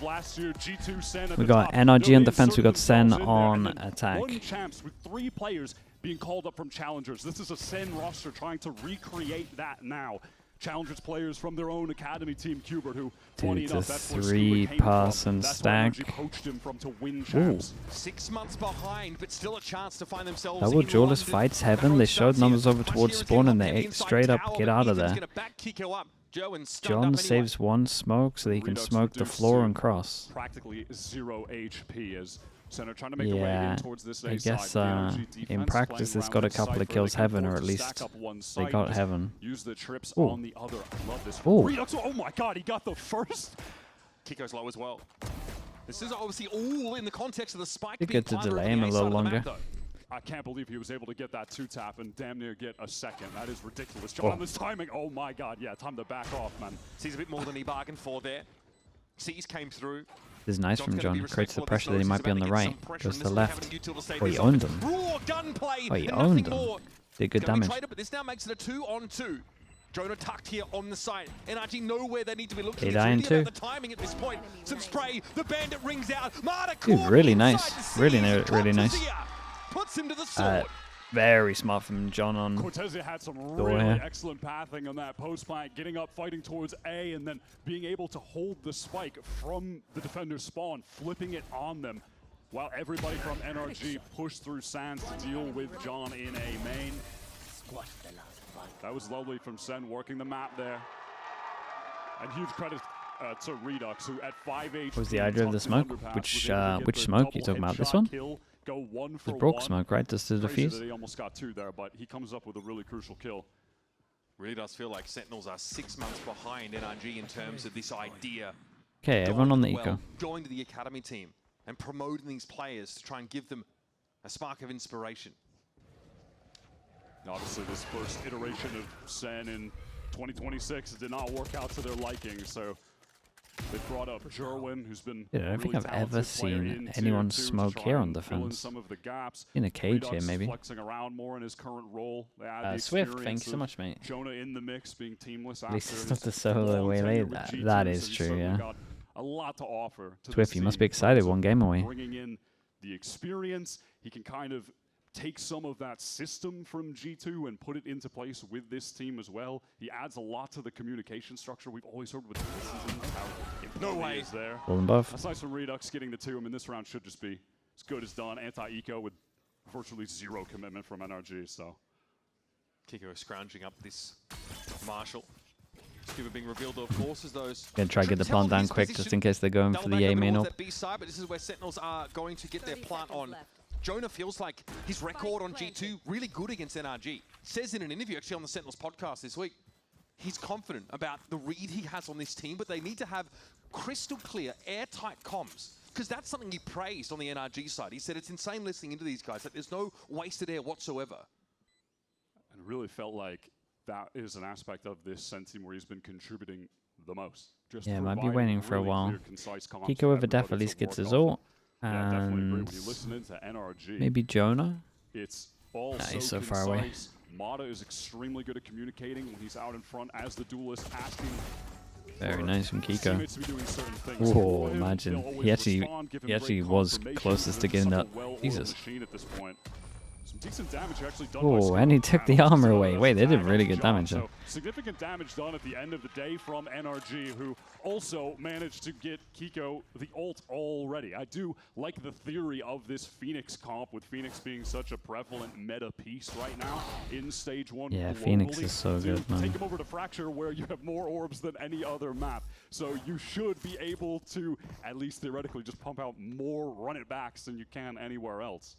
Last year, G2 Sen at We the got top. NRG on They defense, we got inserted Sen themselves in there, on and then attack. won champs with 3 players being called up from challengers. This is a Sen roster trying to recreate that now. Challengers players from their own academy team, Cubert, who 2 to that's where 3 Scuba came pass from. and That's stack. where NRG poached him from to win champs. 6 months behind, but still a chance to find themselves Double in duelist London. fights heaven. They showed numbers over towards spawn and they straight up get out of there. John saves 1 smoke so that he can smoke the floor and cross. Practically 0 HP as Center trying to make a way in towards this I A guess side. in practice it's got a couple of kills heaven, or at least they got heaven. Use the trips on the other. I love this. Ooh. Redux, oh my god, he got the first. Kiko's low as well. This is obviously all in the context of the spike. Good to delay him a little longer. I can't believe he was able to get that 2-tap and damn near get a second. That is ridiculous. John on this timing. Oh my god, yeah, time to back off, man. Sees a bit more than he bargained for there. Sees came through. This is nice from John. Creates the pressure that he might be on the right. Goes to the left. Oh, he owned him. Oh, he owned him. Did good damage. But this now makes it a 2-on-2. Jonah tucked here on the side. NRG know where they need to be looking. They die in 2. The timing at this point. Some spray. The bandit rings out. Dude, really nice. Really nice. Puts him to the sword. Very smart from John on Cortezia had some really excellent pathing on that post plant, getting up, fighting towards A, and then being able to hold the spike from the defender's spawn, flipping it on them, while everybody from NRG pushed through Sands to deal with John in A main. That was lovely from Sen, working the map there. And huge credit to Redux, who at 5 HP... What was the idea of the smoke? Which smoke you talking about? This one? Go 1 for It broke 1. smoke, right? Just to defuse? He almost got 2 there, but he comes up with a really crucial kill. Really does feel like Sentinels are 6 months behind NRG in terms of this idea. Okay, everyone on the eco. Going to the academy team and promoting these players to try and give them a spark of inspiration. Obviously, this first iteration of Sen in 2026 did not work out to their liking, so they brought up Jerwin, who's been I don't think I've ever seen anyone smoke here on defense. In a cage here, maybe. Flexing around more in his current role. Swift, thank you so much, mate. Jonah in the mix, being teamless. At least it's not the solo waylay. That is true, yeah. A lot to offer. Swift, you must be excited. 1 game away. Bringing in the experience, he can kind of take some of that system from G2 and put it into place with this team as well. He adds a lot to the communication structure. We've always heard with this season how important he is there. Golden buff. Aside from Redux getting the 2, I mean, this round should just be as good as done. Anti-eco with virtually 0 commitment from NRG, so. Kiko scrounging up this Marshall. Scuba being revealed, of course, as those. Gonna try to get the plant down quick just in case they're going for the A main up. But this is where Sentinels are going to get their plant on. Jonah feels like his record on G2 really good against NRG. Says in an interview actually on the Sentinels podcast this week, he's confident about the read he has on this team, but they need to have crystal clear, airtight comms. Because that's something he praised on the NRG side. He said it's insane listening into these guys, that there's no wasted air whatsoever. And it really felt like that is an aspect of this Sen team where he's been contributing the most. Just might be waiting for a while. Kiko with a def at least gets his ult. And maybe Jonah? It's all he's so far away. Mata is extremely good at communicating when he's out in front as the duelist, asking. Very nice from Kiko. Oh, imagine. He actually was closest to getting that. Jesus. Decent damage actually done. Oh, and he took the armor away. Wait, they did really good damage. So significant damage done at the end of the day from NRG, who also managed to get Kiko the ult already. I do like the theory of this Phoenix comp, with Phoenix being such a prevalent meta piece right now in stage 1. Yeah, globally. Phoenix is so good, man. Take him over to Fracture, where you have more orbs than any other map. So you should be able to, at least theoretically, just pump out more run-it-backs than you can anywhere else.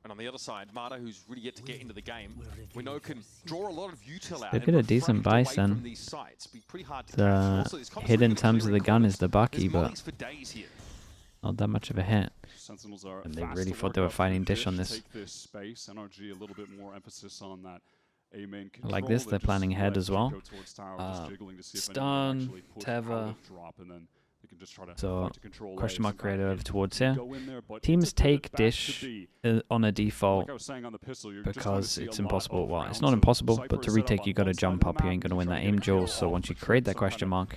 And on the other side, Mata, who's really yet to get into the game, we know can draw a lot of util out. They did a decent buy, Sen. The hit in terms of the gun is the Bucky, but not that much of a hit. And they really thought they were fighting Dish on this. NRG a little bit more emphasis on that A main control. Like this, they're planning ahead as well. Stun, Teva. can just try to So control question mark created over towards here. there, Teams take dish on a default like I was saying on the pistol, because it's impossible. Well, it's not impossible, but to retake you got to jump up. You ain't going to win that aim duel. So once you create that question mark,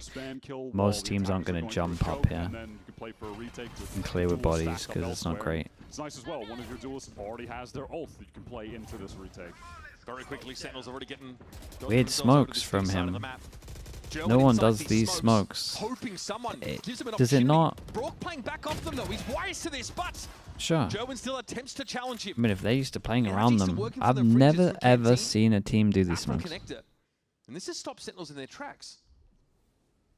most teams aren't going to jump up here and clear with bodies because it's not great. It's nice as well. One of your duelists already has their ult that you can play into this retake. Very quickly, Sentinels already getting weird smokes from him. No one does these smokes. Does it not? Brock playing back off them though. He's wise to this, but sure. Gerwin still attempts to challenge him. I mean, if they're used to playing around them, I've never ever seen a team do these smokes. And this has stopped Sentinels in their tracks.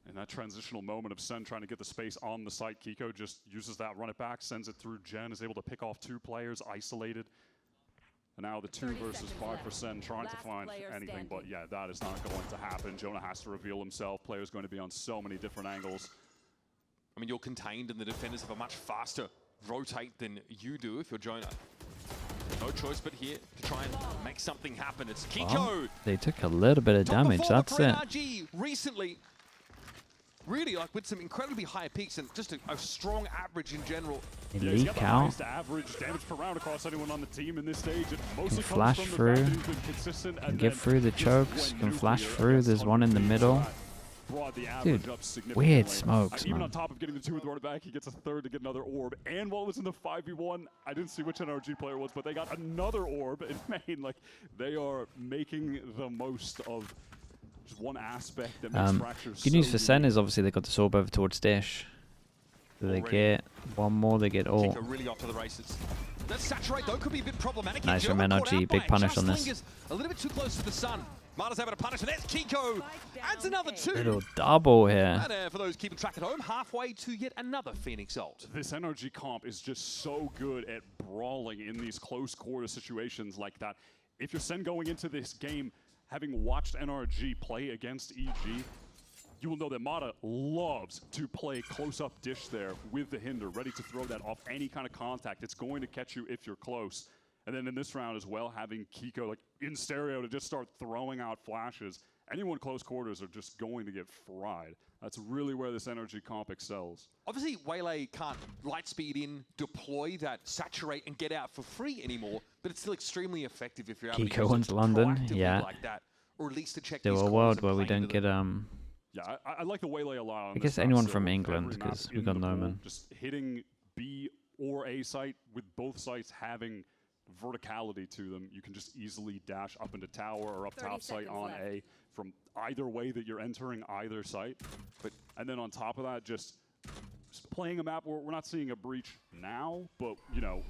In that transitional moment of Sen trying to get the space on the site, Kiko just uses that run it back, sends it through Jen, is able to pick off 2 players, isolated. And now the 2 versus 5% trying to find anything, but yeah, that is not going to happen. Jonah has to reveal himself. Player's going to be on so many different angles. I mean, you're contained and the defenders have a much faster rotate than you do if you're Jonah. No choice but here to try and make something happen. It's Kiko. Well, they took a little bit of damage, that's it. NRG recently, really like with some incredibly high peaks and just a strong average in general. They leak out. Average damage per round across anyone on the team in this stage. It mostly can flash through, can get through the chokes, can flash through. There's one in the middle. Dude, weird smokes, Even man. on top of getting the 2 with the run back, he gets a 3rd to get another orb. And while it was in the 5v1, I didn't see which NRG player it was, but they got another orb in main. Like, they are making the most of just one aspect that makes Fracture good news for Sen is obviously they got this orb over towards Dish. So they get one more, they get all. Really off to the races. That saturate though could be a bit problematic. Nice from NRG, big punish on this. A little bit too close to the sun. Marta's able to punish, and there's Kiko. Adds another 2. Little double here. And for those keeping track at home, halfway to yet another Phoenix ult. This NRG comp is just so good at brawling in these close quarter situations like that. If you're Sen going into this game, having watched NRG play against EG, you will know that Mata loves to play close-up dish there with the hinder, ready to throw that off any kind of contact. It's going to catch you if you're close. And then in this round as well, having Kiko like in stereo to just start throwing out flashes. Anyone close quarters are just going to get fried. That's really where this NRG comp excels. Obviously, Waylay can't light speed in, deploy that, saturate, and get out for free anymore, but it's still extremely effective if you're able to Kiko wins London, yeah. Like that, or at least to check Still a world where we don't get Yeah, I like the Waylay a lot. I guess anyone from England, because we got Noman. Just hitting B or A site with both sites having verticality to them. You can just easily dash up into tower or up top site on A from either way that you're entering either site. And then on top of that, just playing a map where we're not seeing a breach now, but you know,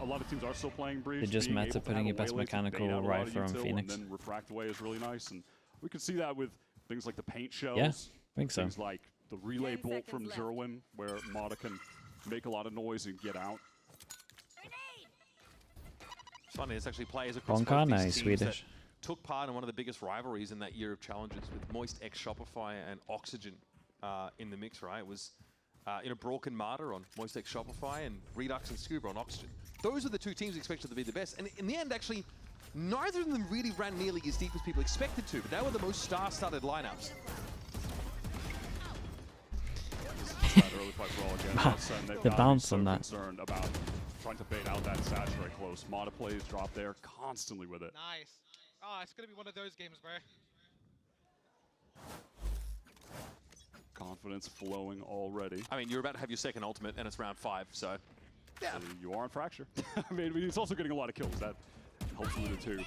a lot of teams are still playing breach. It just matter putting your best mechanical rifle on Phoenix. And then refract away is really nice, and we can see that with things like the paint shells. Yeah, I think so. Things like the relay bolt from Jerwin, where Mata can make a lot of noise and get out. It's funny, it's actually players across both these teams that took part in one of the biggest rivalries in that year of challenges with Moist X Shopify and Oxygen in the mix, right? It was Brock and Marta on Moist X Shopify and Redux and Scuba on Oxygen. Those are the 2 teams expected to be the best. And in the end, actually, neither of them really ran nearly as deep as people expected to, but they were the most star-studded lineups. The bounce on that. Concerned about trying to bait out that saturate close. Mata plays drop there constantly with it. Nice. Oh, it's gonna be one of those games, bro. Confidence flowing already. I mean, you're about to have your second ultimate, and it's round 5, so yeah. So you are on Fracture. I mean, he's also getting a lot of kills. That helps with it too.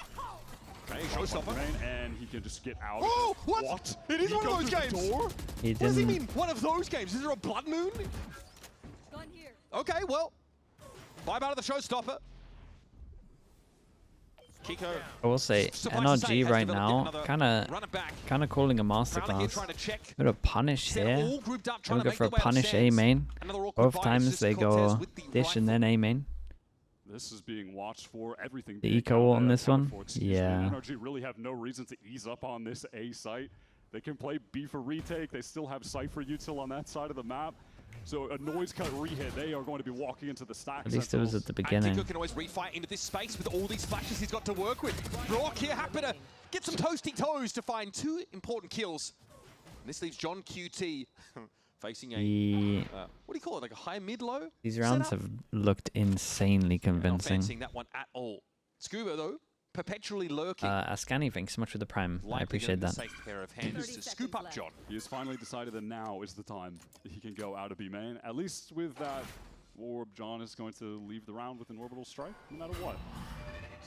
Okay, showstopper. And he can just get out. Oh, what? It is one of those games. What does he mean, one of those games? Is there a blood moon? Okay, well, vibe out of the showstopper. Kiko. I will say, NRG right now, kind of calling a masterclass. Bit of punish here. Gonna go for a punish A main. Both times they go dish and then A main. This is being watched for everything. The eco on this one? Yeah. NRG really have no reason to ease up on this A site. They can play B for retake. They still have Cypher util on that side of the map. So a noise cut rehit, they are going to be walking into the stack. At least it was at the beginning. Kiko can always refight into this space with all these flashes he's got to work with. Brock here happy to get some toasty toes to find 2 important kills. And this leaves John QT Facing a, what do you call it, like a high mid-low? These rounds have looked insanely convincing. Not fancying that one at all. Scuba, though, perpetually lurking. Ascani, thanks so much for the prime. I appreciate that. Safe pair of hands to scoop up John. He has finally decided that now is the time he can go out of B main. At least with that orb, John is going to leave the round with an orbital strike, no matter what.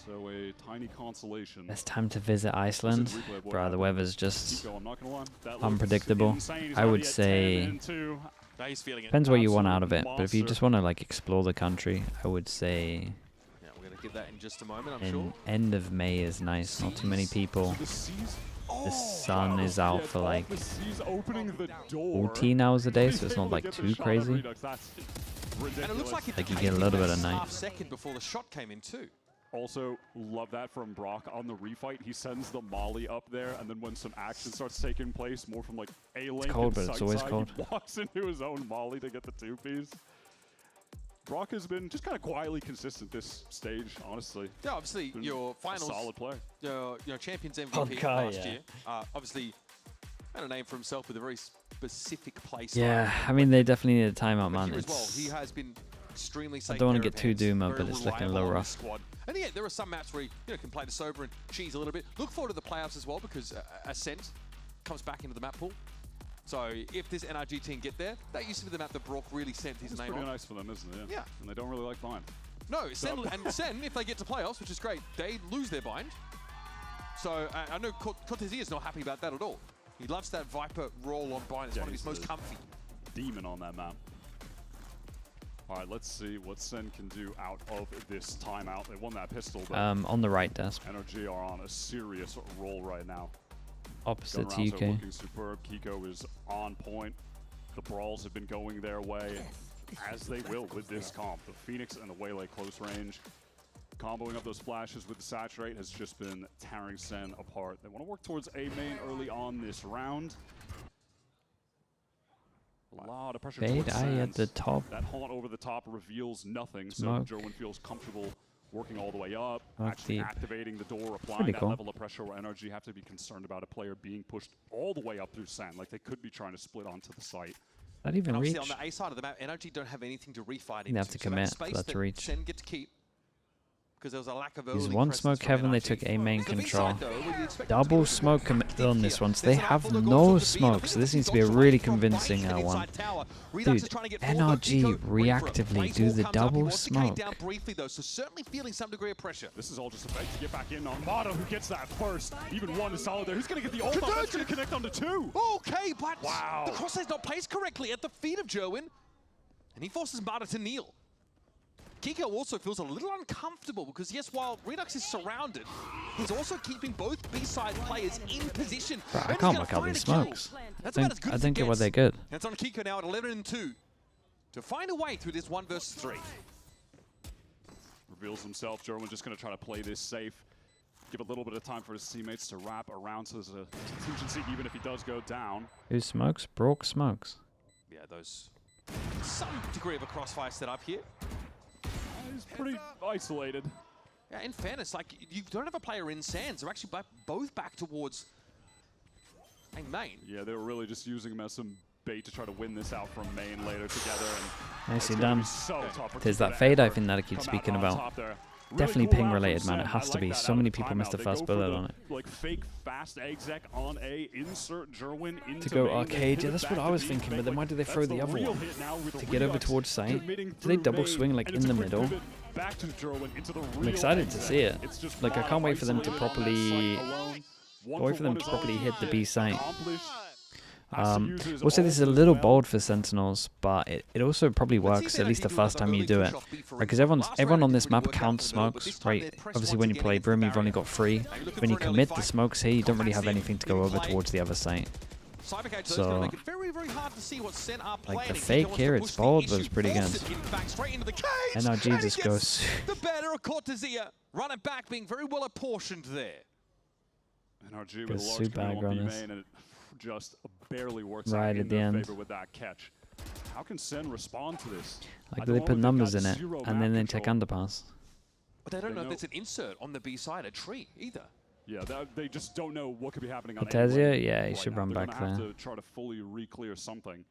So a tiny consolation. Best time to visit Iceland? Bruh, the weather's just unpredictable. I would say depends what you want out of it, but if you just want to like explore the country, I would say we're gonna give that in just a moment, I'm sure. End of May is nice. Not too many people. The sun is out for like 14 hours a day, so it's not like too crazy. And it looks like you get a little bit of night. Half second before the shot came in too. Also, love that from Brock on the refight. He sends the molly up there, and then when some action starts taking place, more from like A-Link, it's cold, but it's always cold. He walks into his own molly to get the 2-piece. Brock has been just kind of quietly consistent this stage, honestly. Yeah, obviously your finals, solid player. Your champions MVP last year. Obviously, had a name for himself with a very specific place. Yeah, I mean they definitely need a timeout, man. As well, he has been extremely safe. I don't want to get too doomer, but it's looking a little rough. And yeah, there are some maps where you can play the sober and cheese a little bit. Look forward to the playoffs as well, because Ascent comes back into the map pool. So if this NRG team get there, that used to be the map that Brock really sent his name on. It's pretty nice for them, isn't it? Yeah. And they don't really like bind. No, Sen, if they get to playoffs, which is great, they lose their bind. So I know Cortesia's not happy about that at all. He loves that Viper roll on bind. It's one of his most comfy. Demon on that map. All right, let's see what Sen can do out of this timeout. They won that pistol, but on the right desk. NRG are on a serious roll right now. Opposite to UK. Looking superb. Kiko is on point. The brawls have been going their way, as they will with this comp. The Phoenix and the Waylay close range. Comboing up those flashes with the saturate has just been tearing Sen apart. They want to work towards A main early on this round. A lot of pressure Fade Eye at the top. That haunt over the top reveals nothing, Smoke. so Jerwin feels comfortable working all the way up, Smoke actually deep. activating the door, applying that cool. level of pressure where NRG have to be concerned about a player being pushed all the way up through Sen. Like they could be trying to split onto the site. That even reach? On the A side of the map, NRG don't have anything to refight into. They have to commit for that to reach. Sen get to keep. Because there was a lack of He's one smoke heaven, they took A main control. Double smoke commit on this one, so they have no smoke, so this needs to be a really convincing one. Dude, NRG reactively do the double smoke. This is all just a bait to get back in on Motto, who gets that first. Even one is solid there. Who's going to get the ult? That's going to connect onto 2. Okay, but the crosshair's not placed correctly at the feet of Jerwin, and he forces Mata to kneel. Kiko also feels a little uncomfortable because, yes, while Redux is surrounded, he's also keeping both B-side players in position. Bro, I can't work out these smokes. I don't get why they're good. And it's on Kiko now at 11-2 to find a way through this 1 versus 3. Reveals himself. Jerwin just going to try to play this safe. Give a little bit of time for his teammates to wrap around so there's a contingency even if he does go down. Who smokes? Brock smokes. Yeah, those... some degree of a crossfire set up here. He's pretty isolated. Yeah, in fairness, like, you don't have a player in Sands. They're actually both back towards main. Yeah, they were really just using him as some bait to try to win this out from main later together. And nicely done. So There's that fade, I think, that I keep speaking about. Definitely ping related, man. It has to be. So many people missed the first bullet on it. Like fake fast exec on A, insert Jerwin into to go arcade, yeah, that's what I was thinking. But then why did they throw the other one to get over towards site? Do they double swing like in the middle? I'm excited to see it. Like I can't wait for them to properly. Hit the B site. Also, this is a little bold for Sentinels, but it also probably works at least the first time you do it, right? Because everyone on this map counts smokes, right? Obviously, when you play Brim, you've only got 3. When you commit the smokes here, you don't really have anything to go over towards the other site. So, like the fake here, it's bold, but it's pretty good. NRG just goes. The better of Cortesia, running back, being very well apportioned there. NRG with a large command on B main, and it just barely works right out at the end favor with that catch. How can Sen respond to this? Like they put numbers in it, and then they take underpass. But they don't know if there's an insert on the B side, a tree, either. Yeah, they just don't know what could be happening on Cortesia, yeah, he should run back there. Have to try to fully re-clear something.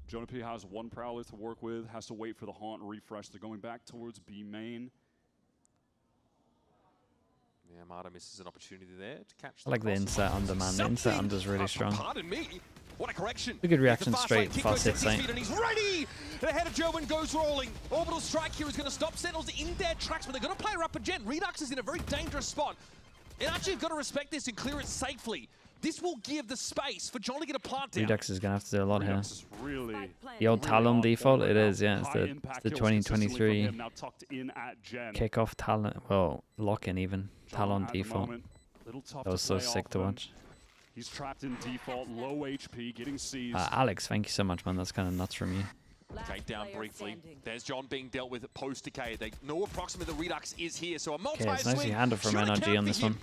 Jonah P has one Prowler to work with, has to wait for the Haunt refresh. They're going back towards B main. Yeah, Marta misses an opportunity there to catch. I like the inset under, man. The inset under is really strong. Pardon me. What a correction. A good reaction straight, fast hit sight. And he's ready! The head of German goes rolling. Orbital strike here is going to stop Sentinels in their tracks, but they're going to play her up again. Redux is in a very dangerous spot. And actually, you've got to respect this and clear it safely. This will give the space for John to get a plant down. Redux is going to have to do a lot here. Really, the old Talon default, it is, yeah. It's the 2023 kickoff Talon, well, lock-in even. Talon default. That was so sick to watch. He's trapped in default, low HP, getting seized. Alex, thank you so much, man. That's kind of nuts from you. Okay, down briefly. There's John being dealt with post-decay. They know approximately the Redux is here, so a multi-swing. Okay, it's nicely handled from NRG on this one.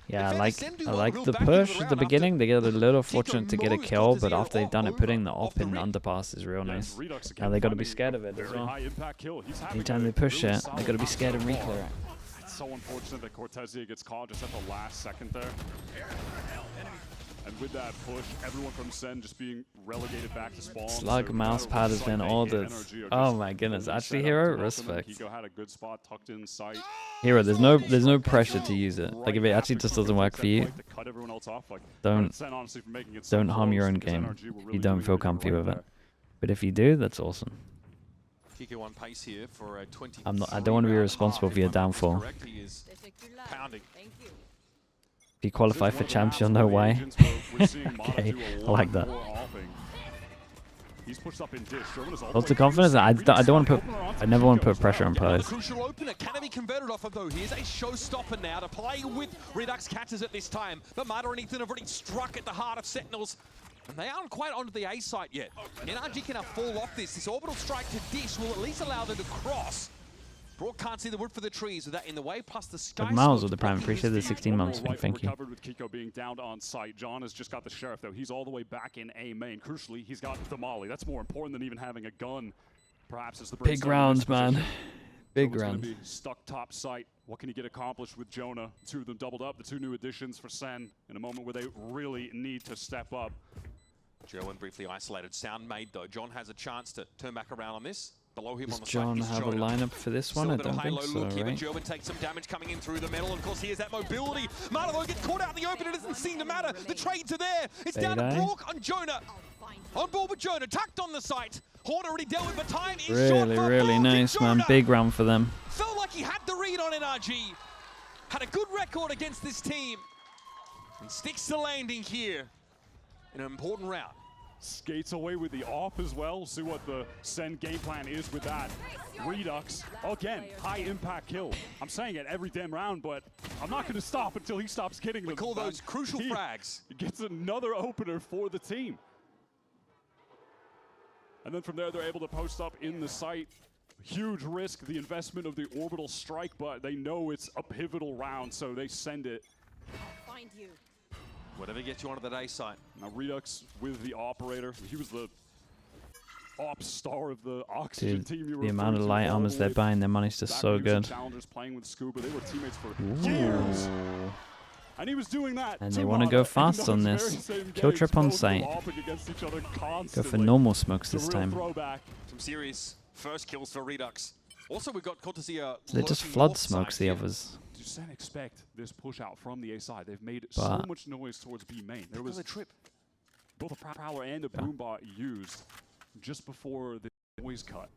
Yeah, I like the push at the beginning. They get a little fortunate to get a kill, but after they've done it, putting the op in the underpass is real nice. Now they got to be scared of it as well. Anytime they push it, they got to be scared and reclear it. It's so unfortunate that Cortezia gets caught just at the last second there. And with that push, everyone from SEN just being relegated back to spawn. Slug so mousepad has been ordered. Oh my goodness, actually Hero, respect. Kiko had a good spot tucked in sight. Hero, there's no pressure to use it. Like if it actually just doesn't work for you, don't harm your own game. You don't feel comfy with it. But if you do, that's awesome. Kiko on pace here for a 20. I don't want to be responsible for your downfall. Pounding. If you qualify for champs, you'll know why. Okay, I like that. What's the confidence? I don't want to put. I never want to put pressure on players. Crucial opener can it be converted off of though? Here's a showstopper now to play with Redux catches at this time, but Marta and Ethan have already struck at the heart of Sentinels. And they aren't quite onto the A site yet. NRG can fall off this. This orbital strike to dish will at least allow them to cross. Broad can't see the wood for the trees with that in the way, plus the sky. Miles with the prime. Appreciate the 16 months. Thank you. Covered with Kiko being down on site. John has just got the Sheriff though. He's all the way back in A main. Crucially, he's got the Molly. That's more important than even having a gun. Perhaps as the big rounds, man. Big rounds. Stuck top site. What can he get accomplished with Jonah? Two of them doubled up. The two new additions for SEN in a moment where they really need to step up. Joan briefly isolated. Sound made though. John has a chance to turn back around on this. Below him Does on the John side have a lineup for this one? I don't think so, right? German takes some damage coming in through the metal. And of course, he has that mobility. Marta though gets caught out in the open. It doesn't seem to matter. The trades are there. It's down to Brock on Jonah. On board with Jonah. Tucked on the site. Horn already dealt with, but time is short for really nice, man. Big round for them. Felt like he had the read on NRG. Had a good record against this team. And sticks the landing here in an important round. Skates away with the AWP as well. See what the SEN game plan is with that. Redux, again, high impact kill. I'm saying it every damn round, but I'm not going to stop until he stops kidding them. We call those crucial frags. He gets another opener for the team. And then from there, they're able to post up in the site. Huge risk, the investment of the orbital strike, but they know it's a pivotal round, so they send it. I'll find you. Whatever gets you onto that A site. Now Redux with the operator. He was the op star of the Oxygen team. The amount of light armors they're buying, their money's just so good. Challengers playing with Scuba. They were teammates for years. And he was doing that. And they want to go fast on this. Kill trip on site. Go for normal smokes this time. Some serious first kills for Redux. Also, we've got Cortezia. They just flood smokes the others. Do SEN expect this push out from the A side? They've made so much noise towards B main. There was a trip. Both a Prowler and a Boombot used just before the noise cut.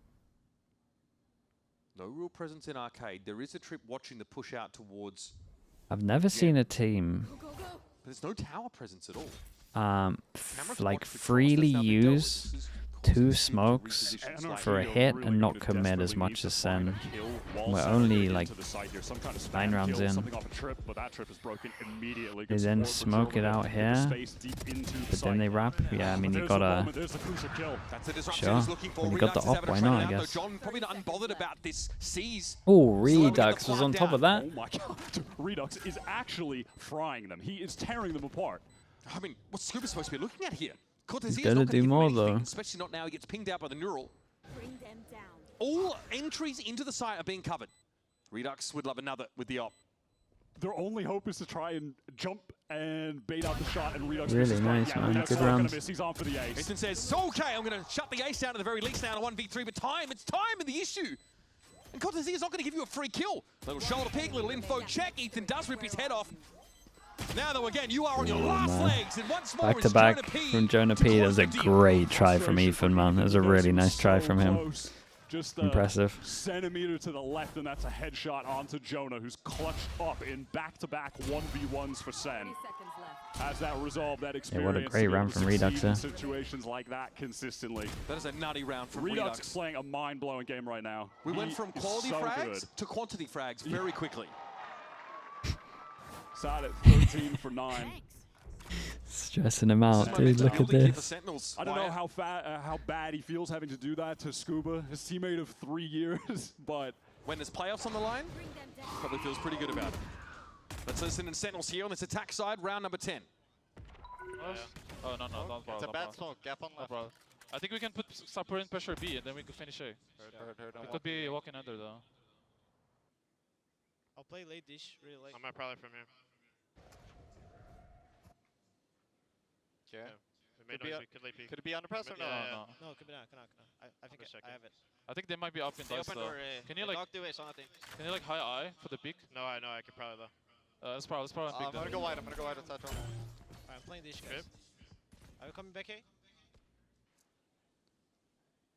No real presence in arcade. There is a trip watching the push out towards. I've never seen a team but there's no tower presence at all. like freely use 2 smokes for a hit and not commit as much as SEN. We're only like 9 rounds in. They then smoke it out here, but then they wrap. Yeah, I mean, you gotta. Sure. When you got the op, why not, I guess. Oh, Redux was on top of that. Oh my god. Redux is actually frying them. He is tearing them apart. I mean, what's Scuba supposed to be looking at here? He's gonna do more though. Especially not now he gets pinged out by the neural. Bring them down. All entries into the site are being covered. Redux would love another with the op. Their only hope is to try and jump and bait out the shot, and Redux Really misses. nice, Yeah, man. that's Good not gonna round. miss. He's on for the ace. Ethan says, okay, I'm going to shut the ace down at the very least now to 1v3, but it's time in the issue. And Cortez is not going to give you a free kill. Little shoulder pick, little info check. Ethan does rip his head off. Now, though, again, you are on your last legs, and once more Back to back from Jonah P. That was a great try from Ethan, man. That was a really nice try from him. Just impressive. Centimeter to the left, and that's a headshot onto Jonah, who's clutched up in back-to-back 1v1s for Sen. Has that resolved, that experience. Yeah, what a great round from Redux there. Situations like that consistently. That is a nutty round from Redux. Redux. Playing a mind-blowing game right now. We went from quality so frags good. to quantity frags very quickly. Sat at 13 for 9. Stressing him out, dude. Look at this. I don't know how bad he feels having to do that to Scuba, his teammate of 3 years, but when there's playoffs on the line, probably feels pretty good about it. Let's listen in Sentinels here on this attack side, round number 10. Oh, no, no, It's a bad smoke, gap on left. bro. I think we can put Supper in pressure B and then we could finish A. Heard. It could be walking under though. I'll play late dish, really late. I might probably from here. Yeah. Could it be under press or no? No. No, could be not. I think I have it. I think they might be up in Stay dice open though. or Can you like dog do it, so nothing. can you like high eye for the peak? No, I know, I could probably though. Let's probably I'm gonna go wide, outside door. Alright, I'm playing dish, guys. Okay. Are we coming back A?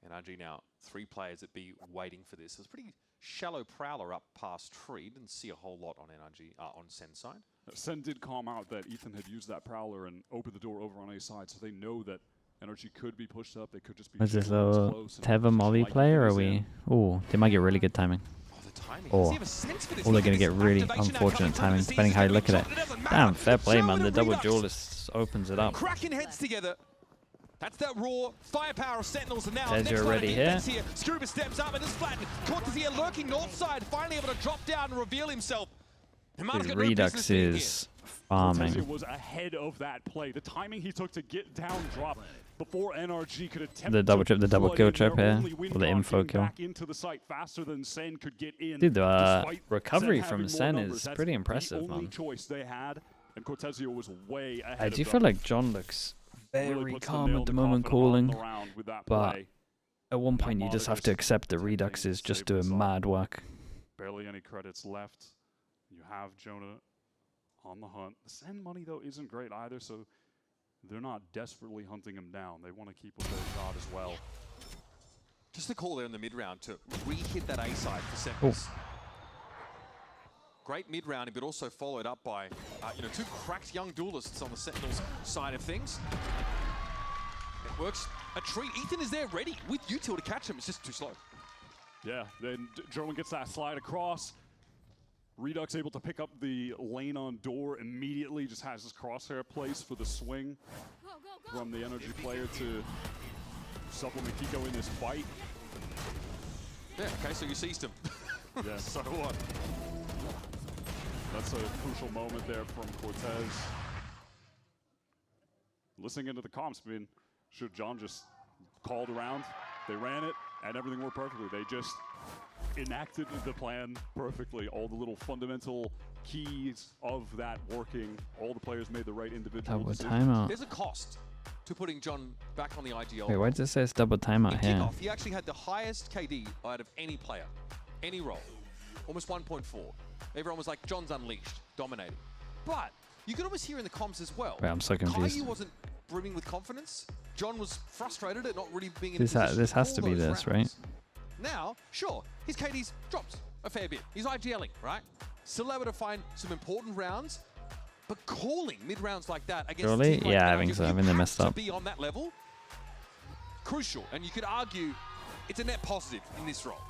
NRG now, 3 players at B waiting for this. It's a pretty shallow prowler up past tree. Didn't see a whole lot on NRG, on Sen side. Sen did calm out that Ethan had used that prowler and opened the door over on A side, so they know that NRG could be pushed up. They could just be. Was this a Teva Molly play, or are we? Oh, they might get really good timing. Oh, the timing. Or Does he have a sense for this? they're Look going at to get this really activation now unfortunate coming through timing, the depending how you season. look at it. Every shot, doesn't Damn, matter. fair play, Show man. it The at double Redux. duelist opens it up. Cracking heads together. That's that raw firepower of Sentinels, and now Says next you're line of ready defense here. Scuba steps up and is flattened. Cortez here lurking north side, finally able to drop down and reveal himself. Dude, Redux is farming. Cortez was ahead of that play. The timing he took to get down drop before NRG could attempt The double trip, the double flood kill in trip their here, only win or the con, info getting kill. back into the site faster than Sen could get in. Dude, the despite recovery Sen from having more Sen numbers. is That's pretty impressive, the only man. choice they had, and Cortezio was way ahead I of do them. feel like John looks Really very puts calm nail at the in moment coffin on calling, the round with that but play. at one point you just have to monitors accept that Redux is just doing mad work. Barely any credits left. You have Jonah on the hunt. The Sen money, though, isn't great either, so they're not desperately hunting him down. They want to keep with their shot as well. Just a call there in the mid-round to re-hit that A side for Sentinels. Great mid-round, but also followed up by 2 cracked young duelists on the Sentinels side of things. It works a treat. Ethan is there ready with util to catch him. It's just too slow. Yeah, then German gets that slide across. Redux able to pick up the lane on door immediately, just has his crosshair place for the swing from the NRG player to supplement Kiko in this fight. Yeah, okay, so you seized him. Yeah. So what? That's a crucial moment there from Cortez. Listening into the comps, I mean, should John just called around, they ran it, and everything worked perfectly. They just enacted the plan perfectly. All the little fundamental keys of that working. All the players made the right individual Double decisions. timeout. There's a cost to putting John back on the IGL. Wait, why does it say it's double timeout In here? kickoff, he actually had the highest KD out of any player, any role. Almost 1.4. Everyone was like, John's unleashed, dominating. But you could almost hear in the comms as well. Wait, I'm so confused. Caillou wasn't brimming with confidence. John was frustrated at not really being in This a position this has to call be those this, right? rounds. Now, sure, his KD's dropped a fair bit. He's IGLing, right? Still able to find some important rounds, but calling mid-rounds like that against Surely? a team like Yeah, I NRG, think so. I you think they have messed to up. be on that level. Crucial, and you could argue it's a net positive in this role.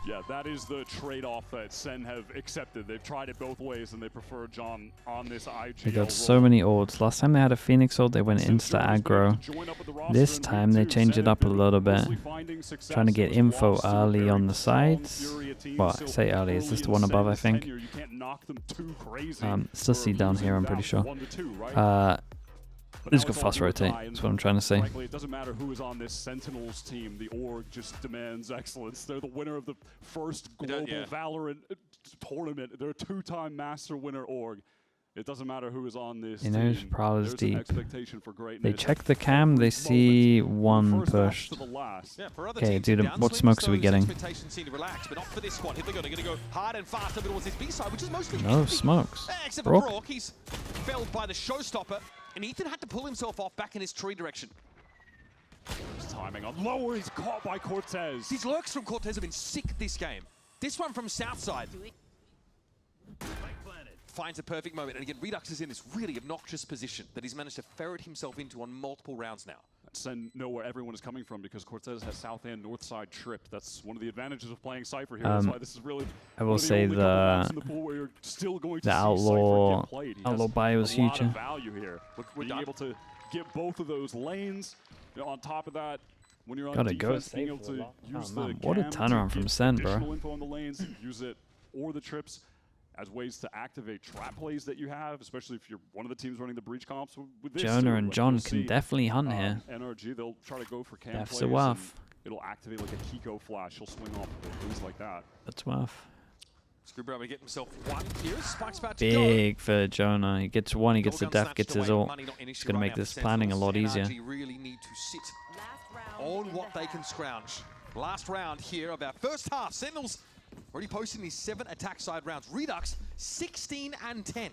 Yeah, that is the trade-off that Sen have accepted. They've tried it both ways, and they prefer John on this IGL They got so many ults. Last time they had a Phoenix ult, they went insta aggro. This time they changed it up a little bit. Trying to get info early on the sides. Well, I say early, is this the one above, I think? Still see down here, I'm pretty sure. Just got fast rotate, that's what I'm trying to say. Frankly, it doesn't matter who is on this Sentinels team. The org just demands excellence. They're the winner of the first global VALORANT tournament. They're a 2-time master winner org. It doesn't matter who is on this He knows team. Prowler's There's an deep. expectation for greatness. They check the cam, they see one pushed. Yeah, for other Okay, teams dude, in what downswings, smokes are we those getting? expectations seem to relax, but not for this squad. Here they go. They're going to go hard and fast over towards this B side, which is mostly No empty. smokes. Except for Brook. Brook, he's felled by the showstopper, and Ethan had to pull himself off back in his tree direction. His timing on lower, he's caught by Cortez. These lurks from Cortez have been sick this game. This one from Southside finds a perfect moment, and again, Redux is in this really obnoxious position that he's managed to ferret himself into on multiple rounds now. SEN know where everyone is coming from because Cortez has south and north side trip. That's one of the advantages of playing Cypher here. That's why this is really I will say the outlaw bio is huge. A lot of value here. Being able to get both of those lanes. You know, on top of that, when you're on Gotta go defense, being safe able for a to lot. use Oh, the man, what a cam turnaround to from get SEN, bro. additional info on the lanes, use it, or the trips as ways to activate trap plays that you have, especially if you're one of the teams running the breach comps with this. Jonah and Like, John you'll can see, definitely hunt here. NRG, they'll try to go for cam That's plays. a And waff. it'll activate like a Kiko flash. He'll swing off things like that. That's waff. Screwbro able to get himself one here. Spike's about to go. Big for Jonah. He gets one, he gets the Double gun death, snatched gets his away. ult. Money not an issue It's gonna right make now for this planning a lot Sentinels. easier. NRG really need to sit on what they can scrounge. Last round here of our first half. Sentinels already posting these 7 attack side rounds. Redux 16 and 10.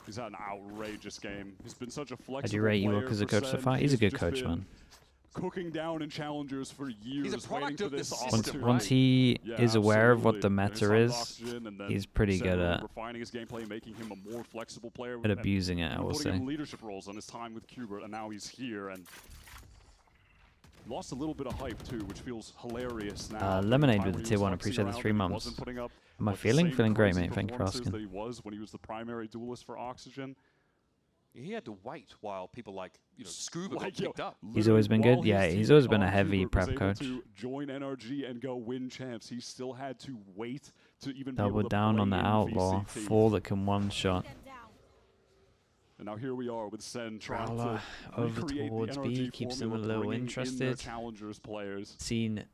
He's had an outrageous game. He's been such a flexible How do you rate player Ewok as a for coach so SEN. far? He's a good just coach, been man. Cooking down in challengers for years, He's a product waiting of for the this system, Once, right? once he is aware of what the meta is, he's pretty good at refining his gameplay, making him a more flexible player, at abusing it, I will putting him say. in leadership roles on his time with Qbert, and now he's here and lost a little bit of hype too, which feels hilarious now. Lemonade with the tier 1, appreciate the 3 months. Am I feeling? Feeling great, mate. Thank you for asking. That he was when he was the primary duelist for Oxygen. He had to wait while people like, Scuba got picked up. He's always been good? Yeah, he's always been a heavy prep was able coach. To join NRG and go win champs. He still had to wait to even Double be able to down play on the in outlaw. VCT. 4 that can one-shot. And now here we are with SEN trying Prowler to over recreate towards the B, NRG keeps them a formula, little bringing in their interested. challengers players. Seen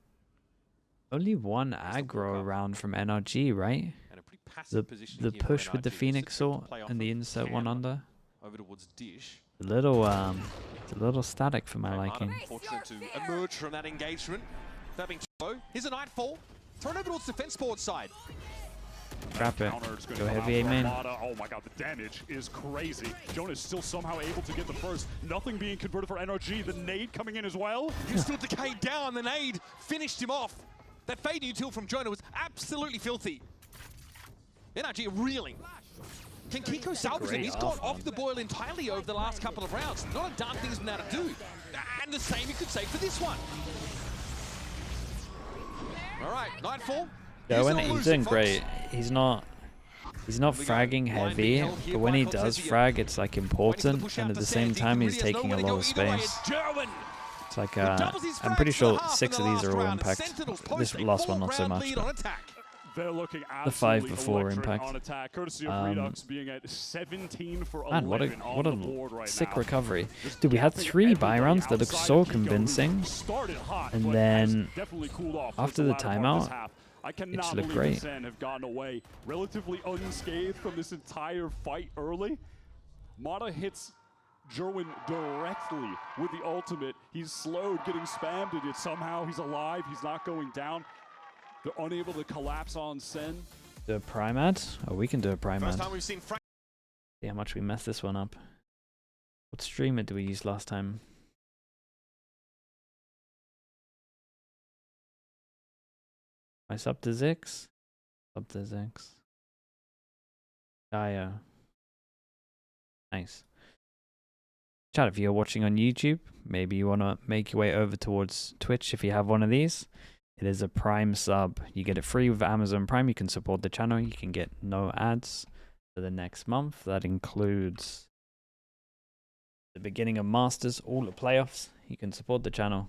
only one aggro round from NRG, right? And a pretty passive position The here for push with the NRG. Just Phoenix attempt to ult play off and the of insert Cam 1 over towards Dish. A little, it's a little static for my Martin liking. fortunate to emerge from that engagement. That being low. Here's a Nightfall. Thrown over towards defense board side. Trap it. Counter is gonna Go come heavy out for A main. Armada. Oh my god, the damage is crazy. Jonah's still somehow able to get the first. Nothing being converted for NRG. The nade coming in as well. He still decayed down. The nade finished him off. That fade util from Jonah was absolutely filthy. NRG reeling. Can Kiko salvage him? He's gone off the boil entirely over the last couple of rounds. Not a darn thing he's been able to do. And the same you could say for this one. All right, Nightfall. Yeah, when not he's losing, doing folks. great. He's not fragging heavy, but when he does frag, it's like important, and at the same time, he's taking a lot of space. It's like, I'm pretty sure 6 of these are all impact. This last one, not so much. But They're looking the 5 absolutely before electric impact. on attack, courtesy of Redux being at 17 for 11 Man, what on the board a right sick now. recovery. Just Dude, we had gapping 3 buy everybody rounds that looked outside so of Kiko, who convincing. started hot, And but then has definitely cooled off towards after the latter part of this timeout, half. I it cannot just looked believe great. SEN have gotten away relatively unscathed from this entire fight early. Mata hits Jerwin directly with the ultimate. He's slowed, getting spammed, and yet somehow he's alive. He's not going down. They're unable to collapse on SEN. Do a prime ad? Oh, we can do a prime First ad. time we've seen Frank. See how much we messed this one up. What streamer did we use last time? Am I sub to Zix? Sub to Zix. Gaia. Nice. Chat, if you're watching on YouTube, maybe you want to make your way over towards Twitch if you have one of these. It is a Prime sub. You get it free with Amazon Prime. You can support the channel. You can get no ads for the next month. That includes the beginning of Masters, all the playoffs. You can support the channel.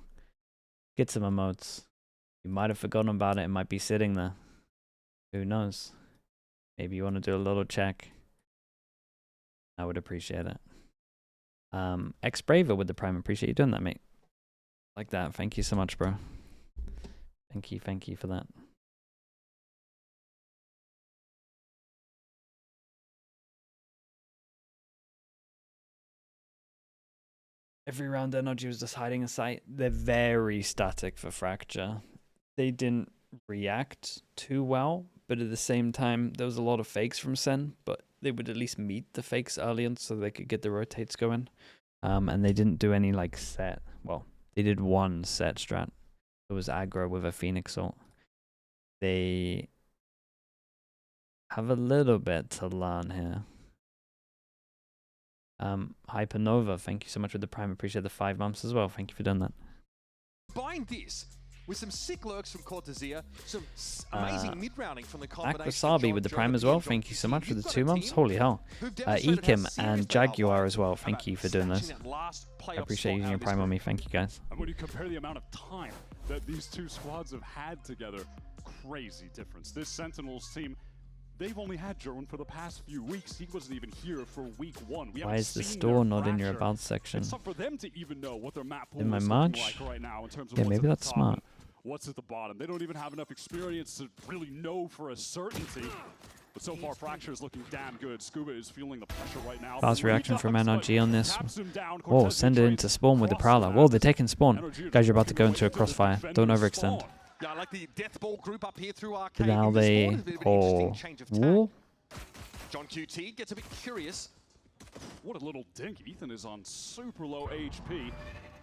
Get some emotes. You might have forgotten about it. It might be sitting there. Who knows? Maybe you want to do a little check. I would appreciate it. X-Braver with the Prime. Appreciate you doing that, mate. Like that. Thank you so much, bro. Thank you for that. Every round NRG was just hiding a sight. They're very static for Fracture. They didn't react too well, but at the same time, there was a lot of fakes from SEN, but they would at least meet the fakes early on so they could get the rotates going. And they didn't do any like set. Well, they did one set strat. It was aggro with a Phoenix ult. They have a little bit to learn here. Hypernova, thank you so much for the prime. Appreciate the 5 months as well. Thank you for doing that. Combine this with some sick lurks from Cortesia, some amazing mid-rounding from the combination. Aquasabi with the prime as well. Thank you so much for the 2 months. Holy hell. Ekim and Jaguar as well. Thank you for doing this. I appreciate using your prime on me. Thank you guys. And when you compare the amount of time that these two squads have had together, crazy difference. This Sentinels team, they've only had Jerwin for the past few weeks. He wasn't even here for week 1. Why is the store not in your about section? It's tough for them to even know what their map pool in my is match? like right now in terms of Yeah, what's maybe at that's the top smart. and what's at the bottom. They don't even have enough experience to really know for a certainty. But so far, Fracture is looking damn good. Scuba is feeling the pressure right now. Fast reaction from NRG on this. Down. Whoa, send it into spawn with the Prowler. Whoa, they're taking spawn. Guys, you're about to go into a crossfire. Don't overextend. Yeah, I like the death ball group up here through Arcade. Now they... Oh, wall? John QT gets a bit curious. What a little dink. Ethan is on super low HP.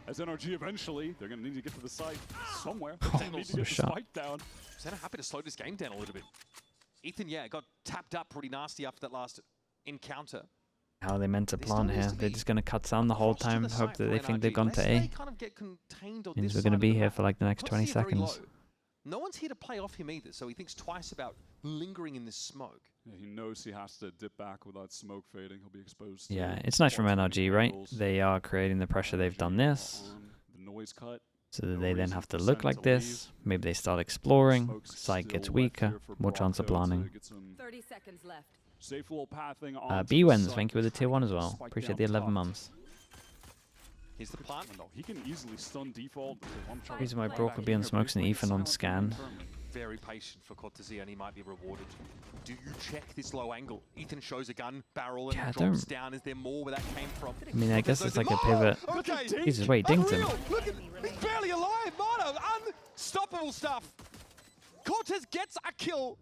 As NRG eventually, they're going to need to get to the site somewhere. They need to get the spike down. Senna happy to slow this game down a little bit. Ethan, yeah, got tapped up pretty nasty after that last encounter. How are they meant to plan here? They're just going to cut down the whole time, hope that they think they've gone to A. Means we're going to be here for like the next 20 seconds. No one's here to play off him either, so he thinks twice about lingering in this smoke. Yeah, he knows he has to dip back without smoke fading. He'll be exposed. Yeah, it's nice from NRG, right? They are creating the pressure. They've done this. The noise cut. So that they then have to look like this. Maybe they start exploring. Site gets weaker. More chance of planning. 30 seconds left. Safe little pathing on B-Wens, thank you with the tier 1 as well. Appreciate the 11 months. Here's the plant. No, he can easily stun default. The reason why Brock would be on smokes and Ethan on scan. Very patient for Cortesia, and he might be rewarded. Do you check this low angle? Ethan shows a gun barrel and drops down. Is there more where that came from? I mean, I guess it's like a pivot. Okay. Jesus, wait, dinged him. Look at, he's barely alive, Mano. Unstoppable stuff. Cortez gets a kill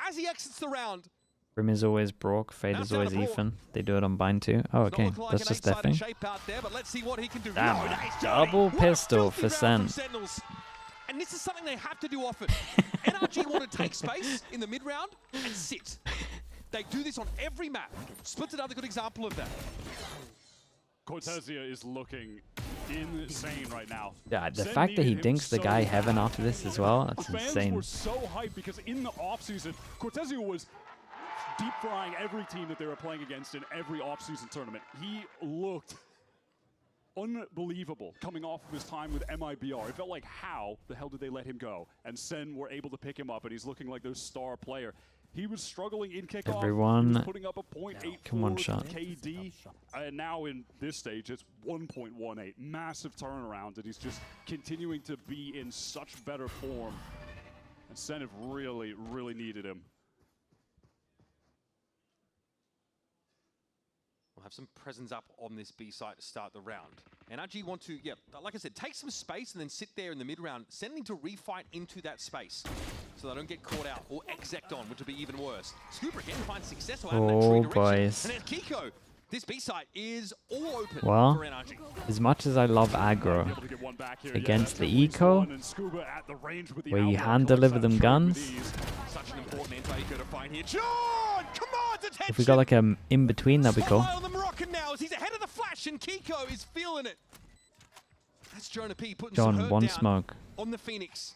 as he exits the round. Rim is always Brock, Fade is always Ethan. They do it on bind too. Oh, okay, that's just their thing. Damn, double pistol for Sen. And this is something they have to do often. NRG want to take space in the mid-round and sit. They do this on every map. Split's another good example of that. Cortesia is looking insane right now. Yeah, the fact that he dinks the guy Heaven after this as well, that's insane. We're so hyped because in the offseason, Cortesia was deep frying every team that they were playing against in every offseason tournament. He looked unbelievable coming off of his time with MIBR. It felt like, how the hell did they let him go? And Sen were able to pick him up, and he's looking like their star player. He was struggling in kickoff. Everyone, he was putting up a .84 shot. KD. And now in this stage, it's 1.18. Massive turnaround, and he's just continuing to be in such better form. And Sen have really, really needed him. We'll have some presence up on this B site to start the round. NRG want to, yeah, like I said, take some space and then sit there in the mid-round, sending to refight into that space so they don't get caught out or exect on, which would be even worse. Scooper again finds success out in that tree direction. Boys. And then Kiko, this B site is all open well, for NRG. As much as I love aggro against the eco, where you hand deliver them guns, Such an important anti-eco to find here. John! if we got like a in between, that'd be cool. On the Moroccan now as he's ahead of the flash, and Kiko is feeling it. That's Jonah P putting some hurt one down smoke on the Phoenix.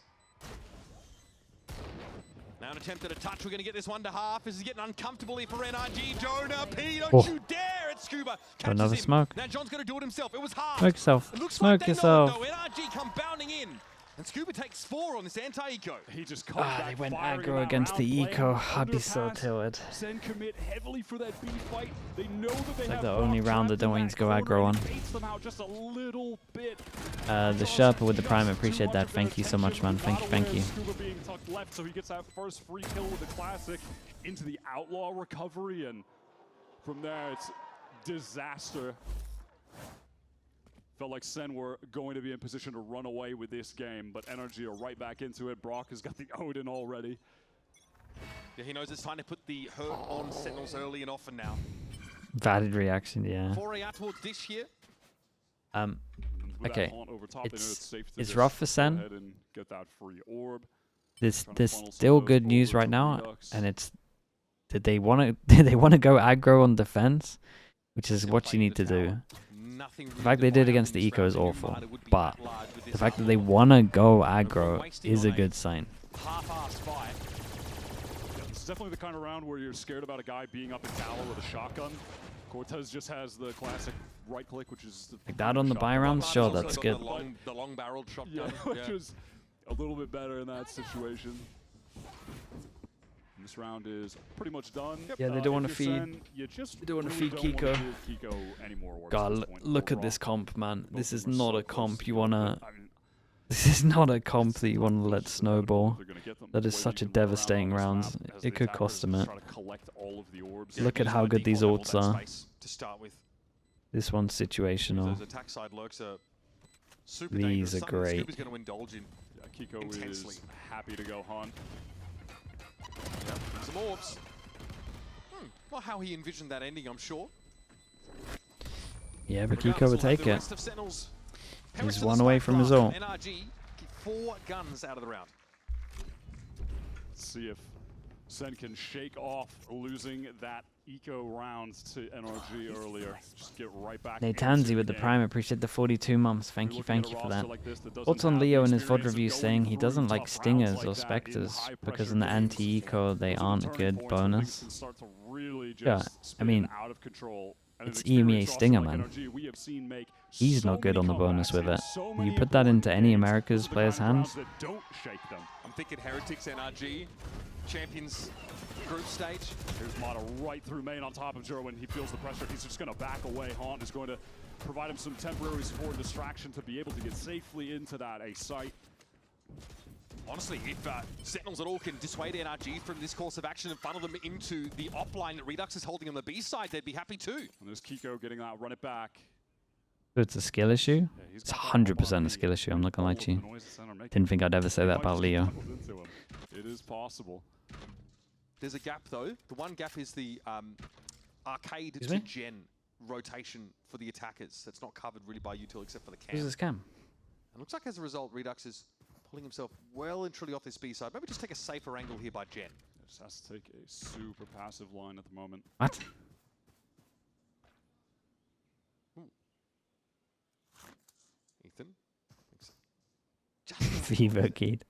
Now an attempt at a touch. We're going to get this one to half. This is getting uncomfortable here for NRG. Jonah P, don't you dare at Scuba. Another him. smoke. Now John's going to do it himself. It was hard. Smoke yourself. It looks Smoke like yourself. Know it, though. NRG come bounding in. And Scuba takes 4 on this anti-eco. He just comes back they went firing aggro against round, the eco. I'd be underpass. so tilted. Sen commit heavily for that B fight. They know that they It's like have the only Brock round that trapped don't in want that to go aggro corner. on. He baits them out just a little bit. The Sherpa with the prime, appreciate that. Thank you so much, man. Thank you, thank you. Scuba being tucked left, so he gets that first free kill with the classic into the outlaw recovery, and from there it's disaster Felt like SEN were going to be in position to run away with this game, but NRG are right back into it. Brock has got the Odin already. Yeah, he knows it's time to put the hurt on Sentinels early and often now. Valid reaction, yeah. Foray out towards dish here. With Okay, that haunt over top, they know it's safe to it's just rough for go Sen. ahead and get that free orb. There's Trying to funnel some still of those good news over right to now, Redux. and it's did they want to go aggro on defense, which is Still what you playing need the to do. tower. Nothing The really fact they to did find out against in the this eco round. is The new awful, Armada would be but that large with this the fact that armor. they want to go They're aggro wasting is on a good sign. Half-assed fight. Yeah, it's definitely the kind of round where you're scared about a guy being up in tower with a shotgun. Cortez just has the classic right click, which is Like that on the buy shotgun. rounds, sure, Also that's got good. The long-barreled shotgun. Yeah, which was a little bit better in that situation. This round is pretty much done. Yeah, they don't if want to you're feed. Sen, you just They don't want to really feed don't Kiko. wanna give Kiko any more orbs God, at this point look at overall. this comp, man. Both This of is them are not so a close comp you together, wanna. but, I mean, This is not a comp that you want to let it's inevitable snowball. they're gonna get them. That The is way such a you can run around devastating on this round. map as the It could attackers cost them just it. try to collect all of the orbs. Yeah, Look at Using how the good these default ults level, that are. space to start with. This one's situational. Those attack side lurks are super These dangerous. are Something great. Scuba's going to indulge in. Yeah, Kiko Intensely. is happy to go hunt. Yep, some orbs. Not how he envisioned that ending, I'm sure. Yeah, but Regardless, Kiko would we'll have take the it. rest of Sentinels perish He's to the one away spike from his blast. ult. NRG keep 4 guns out of the round. Let's see if Sen can shake off losing that eco round to NRG earlier. Just get right back into Natanzi with the game. prime. Appreciate the 42 months. Thank You're you, looking at thank a you for roster that. like this that doesn't What's on have the Leo in his VOD experience of review going saying he through doesn't tough like rounds stingers like or that in specters high because pressure in the games. anti-eco they Those are the aren't turning good points when things bonus. can start to really Yeah, just I spin mean, out of control. And it's an experienced EMEA roster Stinger, like man. NRG, we have seen make He's so not good many on the bonus comebacks with in it. so You many put that into important any games. America's Those are the player's kind of hands. rounds that don't shake them. I'm thinking Heretics NRG, Champions group stage. Here's Mata right through main on top of Jerwin. He feels the pressure. He's just going to back away. Haunt is going to provide him some temporary support and distraction to be able to get safely into that A site. Honestly, if Sentinels at all can dissuade NRG from this course of action and funnel them into the op line that Redux is holding on the B side, they'd be happy too. And there's Kiko getting that run it back. So it's a skill issue? Yeah, he's It's got that arm 100% on a skill issue, I'm not gonna lie all to you. of the noise the center making. Didn't think I'd ever say He that might about just Leo. tunnel into him. It is possible. There's a gap though. The one gap is the arcade Excuse to me? gen rotation for the attackers. That's not covered really by util except for the Who's cam. this cam? And looks like as a result, Redux is pulling himself well and truly off this B side. Maybe just take a safer angle here by Gen. Just has to take a super passive line at the moment. What? Ethan. Fever kid.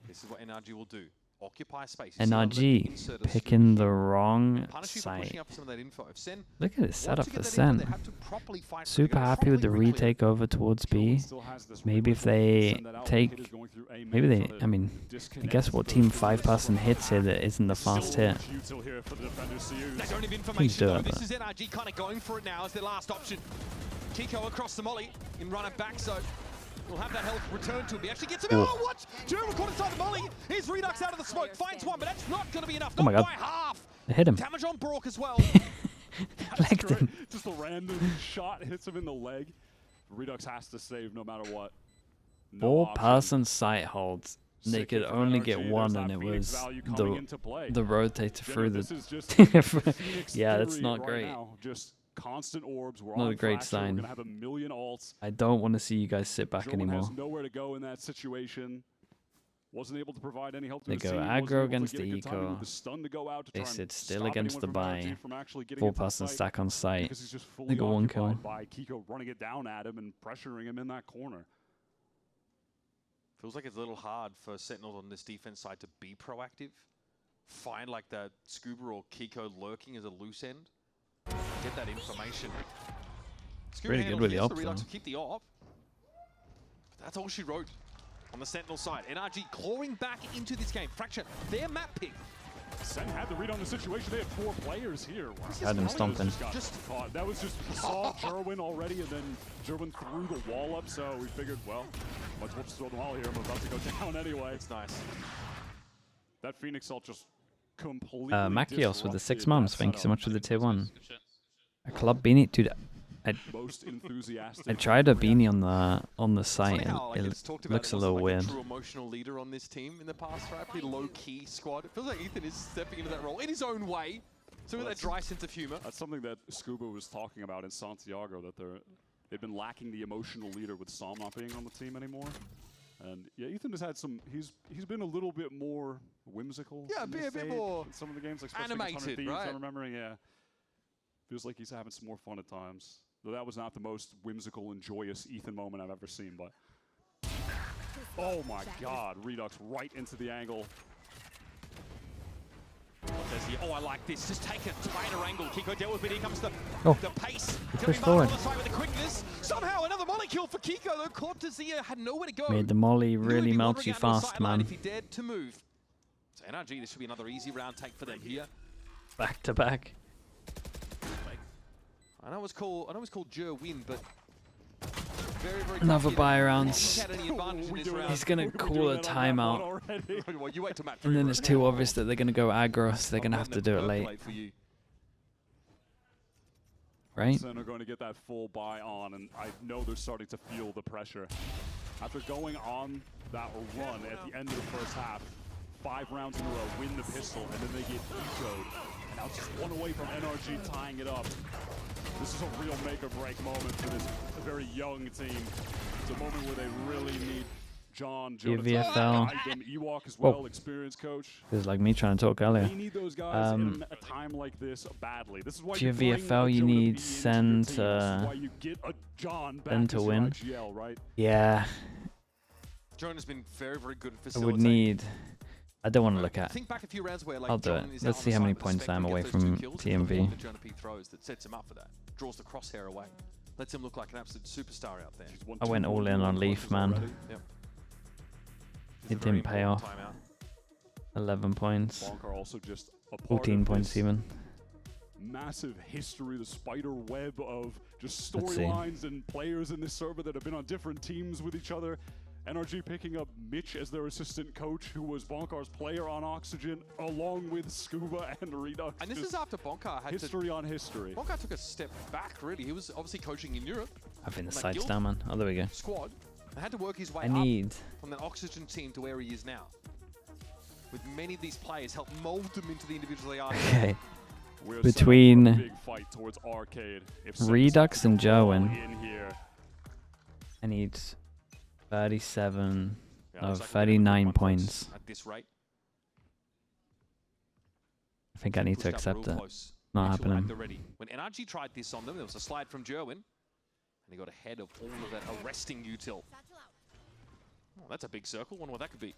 This is what NRG will do. Occupy space. You see NRG insert a picking Sliggy. the wrong Punish you for pushing site. up some of that info. If Sen Look at this want setup to for get that info, they Sen. have to properly fight for it. Super They're gonna happy with the properly reclear. retake over towards B. Still has this Maybe if really they send that out. take, Kid is going through A main, maybe they, trying to I mean, I disconnect guess what the team defenders 5-person from hits here that. that isn't the Still fast hit? futile here for the defenders to use. They don't have do information though. it, This but- is NRG kind of going for it now as their last option. Kiko across the molly in run it back, so we'll have that health returned to him. He actually gets him. Oh, what? Jeremy caught inside the molly. Here's Redux out of the smoke. Finds one, but that's not going to be enough. Oh my Not God. by half. They hit him. Damage on Brock as well. Legged him. Just a random shot hits him in the leg. Redux has to save no matter what. No option. 4-person site holds. They Sick could hit from only NRG. get There's one, that and it Phoenix was value coming into play. the rotator Jenner, through this the. is just Phoenix Yeah, that's theory not right great. now. Just constant orbs. We're Not on a great Fracture. sign. We're gonna have a million ults. I don't want to see you guys sit back Jerwin anymore. has nowhere to go in that situation. Wasn't able to provide any help to They his go team. aggro Wasn't able to against get a the good timing eco. with the stun to go out to They try and sit still stop against the anyone from buy. NRG from actually getting into the 4-person site stack on site. because he's just fully They got one occupied kill. by Kiko running it down at him and pressuring him in that corner. Feels like it's a little hard for Sentinels on this defense side to be proactive. Find like the Scuba or Kiko lurking as a loose end. Get that information. Scuba Really handled good with the here, so op, Redux though. will keep the op. That's all she wrote on the Sentinel side. NRG clawing back into this game. Fracture, their map pick. Sen had the read on the situation. They had 4 players here. Wow. Had him stomping. Just caught. That was just, he saw Jerwin already, and then Jerwin threw the wall up, so we figured, well, might as well just throw them all here. I'm about to go down anyway. It's nice. That Phoenix ult just completely Makios with the 6 disrupted months. that Thank you so setup. much for the tier 1. Good shit. A club beanie, dude. most enthusiastic. I tried a beanie on the site and Somehow, like, it it's talked about, looks it a wasn't little like weird. a true emotional leader on this team in the past, right? Pretty low-key squad. It feels like Ethan is stepping into that role in his own way. So with that dry sense of humor. That's something that Scuba was talking about in Santiago, that they've been lacking the emotional leader with Sam not being on the team anymore. And yeah, Ethan has had some. He's been a little bit more whimsical. Yeah, a bit more in some of the games, like especially animated, Thieves, right? I'm remembering. Yeah, feels like he's having some more fun at times. Though that was not the most whimsical and joyous Ethan moment I've ever seen. But oh my God, Redux right into the angle. Says here, oh, I like this. Just take a tighter angle. Kiko dealt with it. Here comes the pace. Push forward. On the side with the quickness. Somehow another molecule for Kiko, though. Cortezia had nowhere to go. Made the molly Knew really he'd be melts wandering you out into the fast, sideline man. if he dared to move. So NRG, this should be another easy round take for them here. Back to back. I know it's called Jer win, but very Another confident. buy If rounds. he had any advantage in this round. He's gonna call a timeout. Well, you wait till map And then 3, it's right? too obvious that they're gonna go aggro, so they're gonna I'll have to do it late. percolate for you. Right? Sen are going to get that full buy on, and I know they're starting to feel the pressure. After going on that run at the end of the first half, 5 rounds in a row, win the pistol, and then they get ecoed. And now it's just one away from NRG tying it up. This is a real make or break moment for this very young team. It's a moment where they really need John, Jonathan, VFL. guide them. Ewok as well, experienced coach. It was like me trying to talk earlier. They need those guys in a time like this badly. This is why If you you're bring VFL, a you Jonah need B into your Sen team. This is to- why you get a John back Sen to as your win. IGL, right? Yeah, Jonah's been very good at I would facilitating. need. I don't want to look at. Think back a few rounds where, like, I'll do John it. is Let's out on see the how many side with the points I am Spectre, away gets those 2 from kills, it's the form TMV. that Jonah P throws that sets him up for that. Draws the crosshair away. Lets him look like an absolute superstar out there. He's won I went 2 all in on Leaf, man. already. Yep. It didn't pay off. 11 points. Bonk are also just a part 14 of points this even. massive history, the spider web of just Let's see. storylines and players in this server that have been on different teams with each other. NRG picking up Mitch as their assistant coach, who was Bonkar's player on Oxygen, along with Scuba and Redux. And this Just is after Bonkar had history on history. Bonkar took a step back, really. He was obviously coaching in Europe. I think the Like side's Guild down, man. Oh, there we go. Squad. And had to work his way I up need. from that Oxygen team to where he is now. With many of these players help mold them into the individuals they are. Okay. We're set up for a Between big fight towards Arcade. If Redux and Jerwin, in here. I need 37. Yeah, No, looks like we're gonna 39 win 1 points. At this rate. I think I need to Pushed up accept real it. close. Not Mutual at happening. the ready. When NRG tried this on them, there was a slide from Jerwin. And he got ahead of all of that arresting util. Oh, that's a big circle. Wonder what that could be.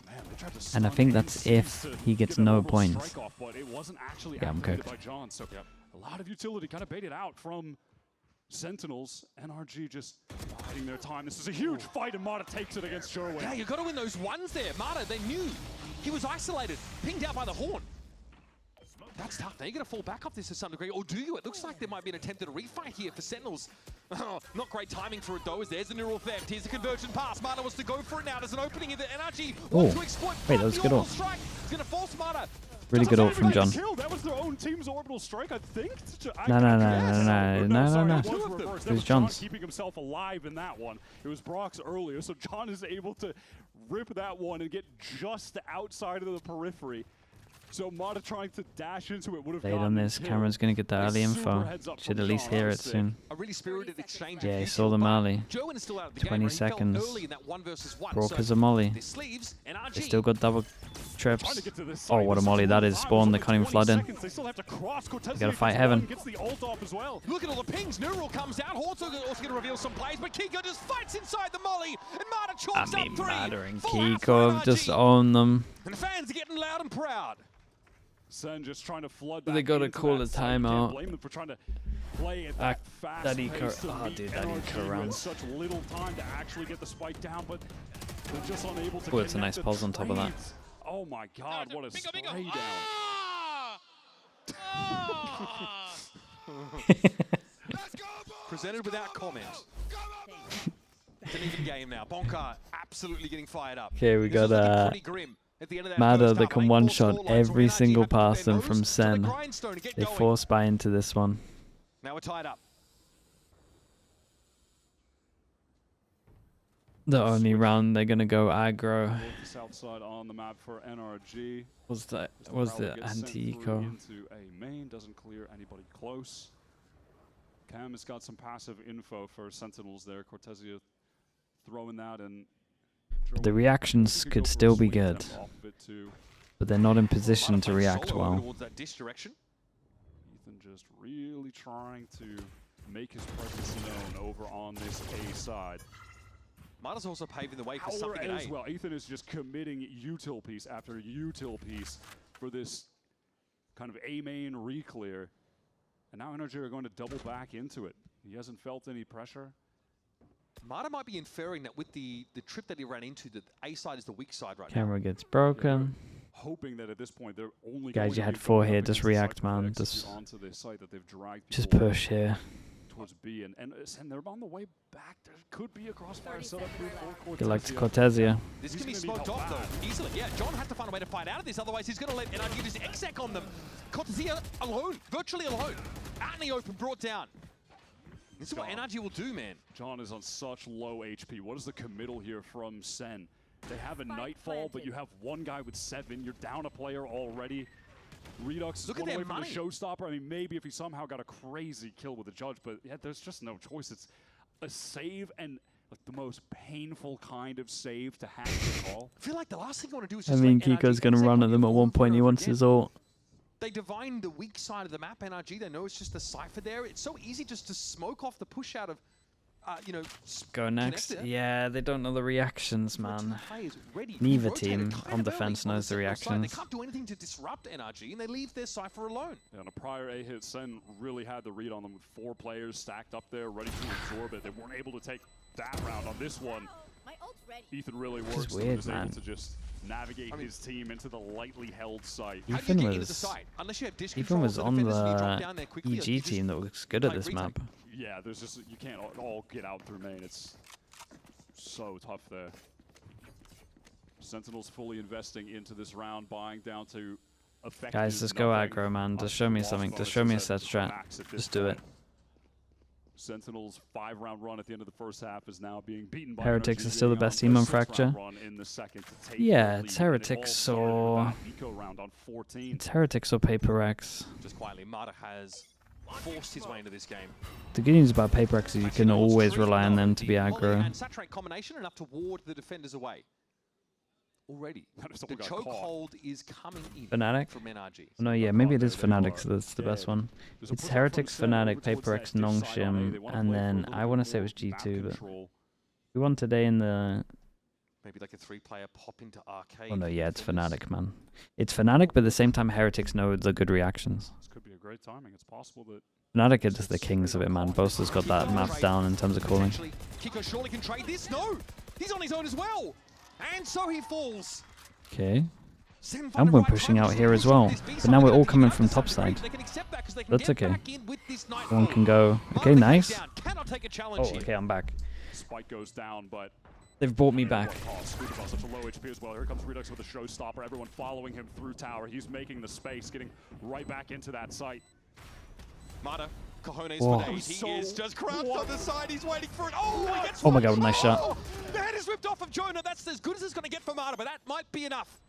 Man, they tried to And I stun think that's Seize if to he gets get an no orbital points. strike off, but it wasn't actually Yeah, I'm activated cooked. by John. So a lot of utility kind of baited out from Sentinels. NRG just biding their time. This is a huge fight, and Mata takes it against Sherwin. Yeah, you got to win those ones there. Mata, they knew. He was isolated, pinged out by the horn. That's tough. Now you're going to fall back off this to some degree. Or do you? It looks like there might be an attempt at a refight here for Sentinels. Oh, not great timing for it, though, as there's a neural theft. Here's a conversion pass. Mata wants to go for it now. There's an opening in the NRG. Wants to exploit. Wait, that was good ult. He's going to force Mata. Really good ult from John. That was their own team's orbital strike, I think. No. It It was was John John's. keeping himself alive in that one. It was Brock's earlier, so John is able to rip that one and get just outside of the periphery. So Mata trying to dash into it would have Late gotten on this, killed. Cameron's gonna get the A early super info. heads up Should from at least John. hear That it was sick. soon. A really spirited exchange. Yeah, of he util, saw the but Mali. Jerwin is still out of the 20 game, right? He fell seconds. early in that 1v1. Broke So as a molly. this leaves NRG. They still got double Trying trips. to get to this Oh, side. what a This is molly that is. 25. Spawn, they There's can't even only flood 20 in. seconds. They still have to cross. Cortez gotta fight heaven. gets the ult off as well. Look at all the pings. Neural comes out. Hort's also going to reveal some plays, but Kiko just fights inside the molly, and Mata I chalks mean, up 3. Mata and Full out for Kiko have just NRG. owned them. And the fans are getting loud and proud. Sen just trying to flood They back gotta into call that a side. You can't timeout. blame them for trying to play at Ah, that fast that pace eco- to oh, meet dude, that NRG eco with rounds. such little time to actually get the spike down, but they're just unable to Oh, it's a connect nice the pulse on top of that. trades. Oh my god, what a Bingo, spray bingo. down. Ah! Ah! Presented without comment. It's an even game now. Bonka absolutely getting fired up. Okay, we This was got looking pretty grim at the end of that Mata first that half. can Late one-shot ball scorelines every where NRG single had to put their pass them nose from to the Sen. grindstone to get They going. force buy into this one. Now we're tied up. The only round they're gonna go aggro The south side on the map for NRG. was the Probably gets sent anti-eco. through into a main, doesn't clear anybody close. Cam has got some passive info for Sentinels there. Cortezia throwing that and The reactions could still be good, but they're not in position to react well. Towards that dish direction. Ethan just really trying to make his presence known over on this A side. Mata's also paving the way for Power something at as A. well. Ethan is just committing util piece after util piece for this kind of A main re-clear. And now NRG are going to double back into it. He hasn't felt any pressure. Mata might be inferring that with the trip that he ran into, that A side is the weak side right Camera gets broken. Hoping that at this point they're only Guys, going you to had be 4 going here. up Just against the react, site that man. execute Just onto this site that they've dragged Just people push here. towards B, and they're on the way back. There could be a crossfire set up here for Good luck to Cortezia. Cortezia. This can be He's gonna need smoked help off, though, easily. Yeah, John had to find a way to find out of this, otherwise he's going to let NRG just exec on them. Cortezia alone, virtually alone, out in the open, brought down. This is what NRG will do, man. John is on such low HP. What is the committal here from SEN? They have a Nightfall, but you have one guy with 7. You're down a player already. Redux Look is at one away their from the money. showstopper. I mean, maybe if he somehow got a crazy kill with the judge, but yeah, there's just no choice. It's a save, and like the most painful kind of save to have to call. I feel like the last thing you want to do is I just mean, let NRG Kiko's gonna exec run on at you them at over one point. and He over wants again. his ult. They divine the weak side of the map, NRG. They know it's just a cipher there. It's so easy just to smoke off the push out of, you know, Go next. connector. Yeah, they don't know the reactions, Two man. players ready. Neither Rotated team kind on of defense early knows the Sentinel side. reactions. They can't do anything to disrupt NRG, and they leave their cipher alone. Yeah, on a prior A hit, Sen really had the read on them with 4 players stacked up there, ready to absorb it. They weren't able to take that round on this one. Ethan really works and weird, was man. able to just navigate his team into the lightly held site. How do you Ethan get into the was site? Unless you have dish Ethan control was for on defenders and you drop down the there quickly, EG you just team that looks good at like this retake. map. Yeah, there's just, you can't all get out through main. It's so tough there. Sentinels fully investing into this round, buying down to effective. Guys, just go nothing. aggro, man. Just show me something. Just show me a set strat. Max at this Just do it. point. Sentinels' 5-round run at the end of the first half is now being beaten by Heretics NRG, is still the getting best on team a on 6-round Fracture. run in the second to take Yeah, the it's lead, and it all Heretics started with or that Eco round on 14. it's Heretics or Paper X. Just quietly, Mata has forced his way into this game. The good news about Paper X is you can always rely on them to be The volley aggro. and saturate combination enough to ward the defenders away. Already, the chokehold is coming in Fnatic? from NRG. No, yeah, maybe it is Fnatic, so that's the best one. It's Heretics, Fnatic, Paper X, Nongshim, and then I want to say it was G2, but we won today in the... Maybe like a 3-player pop into arcade. Oh no, yeah, it's Fnatic, man. It's Fnatic, but at the same time, Heretics know the good reactions. This could be a great timing. It's possible that Fnatic are just the kings of it, man. Boaster's got that map down in terms of calling. Kiko surely can trade this. No! He's on his own as well! And so he falls. Okay. And we're pushing out here as well. But now we're all coming from top side. That's okay. One can go. Okay, nice. Oh, okay, I'm back. Spike goes down, but They've brought me back. oh, Scooter's such a low HP as well. Here comes Redux with a showstopper. Everyone following him through tower. He's making the space, getting right back into that site. Mata, cojones Whoa. for days. He is just crouched on the side. He's waiting for it. Oh, he gets Oh my one. god, nice shot. Oh, the head is ripped off of Jonah. That's as good as it's going to get for Mata, but that might be enough.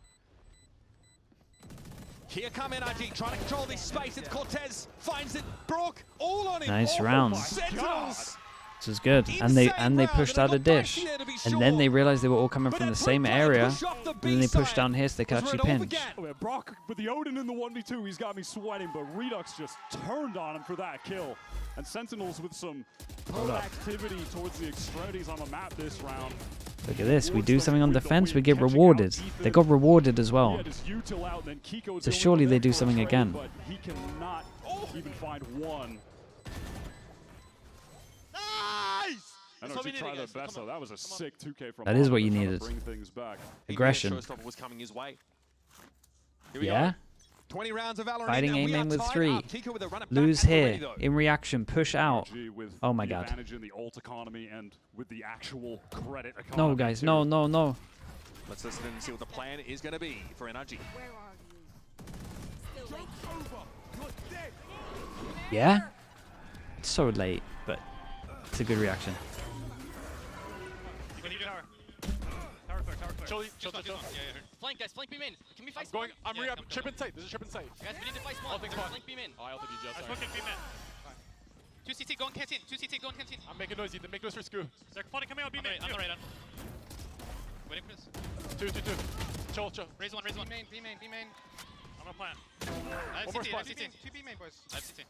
Here come NRG, trying to control this space. It's Cortez, finds it. Brook, all on him. Nice Oh, round. Sentinels. This is good. And they pushed out a dish. And then they realized they were all coming from the same area. And then they pushed down here so they could actually pinch. Oh, yeah, Brock with the Odin in the 1v2, he's got me sweating, but Redux just turned on him for that kill. And Sentinels with some activity towards the extremities on the map this round. Look at this. We do something on defense, we get rewarded. They got rewarded as well. So surely they do something again. But he cannot even find one. Nice! NRG tried their best though. That was a sick 2K from That is Mata what to you try to needed. bring things back. Aggression. Showstopper was coming his way. Here we Yeah? go. 20 rounds of VALORANT. Fighting and we aim are with tied 3. up. Kiko with a run it back Lose at the here. ready, though. In reaction, push out. NRG with Oh my the god. advantage in the ult economy and with the actual credit economy. No, guys. too. No, no, no. Let's listen and see what the plan is going to be for NRG. Where are you? Still late. Yeah? It's so late, but it's a good reaction. You can tower. Chill. Flank, guys, flank B main. Can we fight I'm going. spawn? I'm re-up. Chip in sight. There's a chip in sight. Guys, we need to fight spawn. Flank B main. Oh, I'll be just. I smoke in B-man. 2 CT, go in canteen. 2 CT, go in canteen. I'm making noise. Ethan, make noise for Scoo. They're funny coming out B-man. On the right, on. Waiting for this. 2. Chill. Raise one. B main. I'm gonna plant. I have One more CT, I have spot. CT. 2 B-main, boys. I have CT.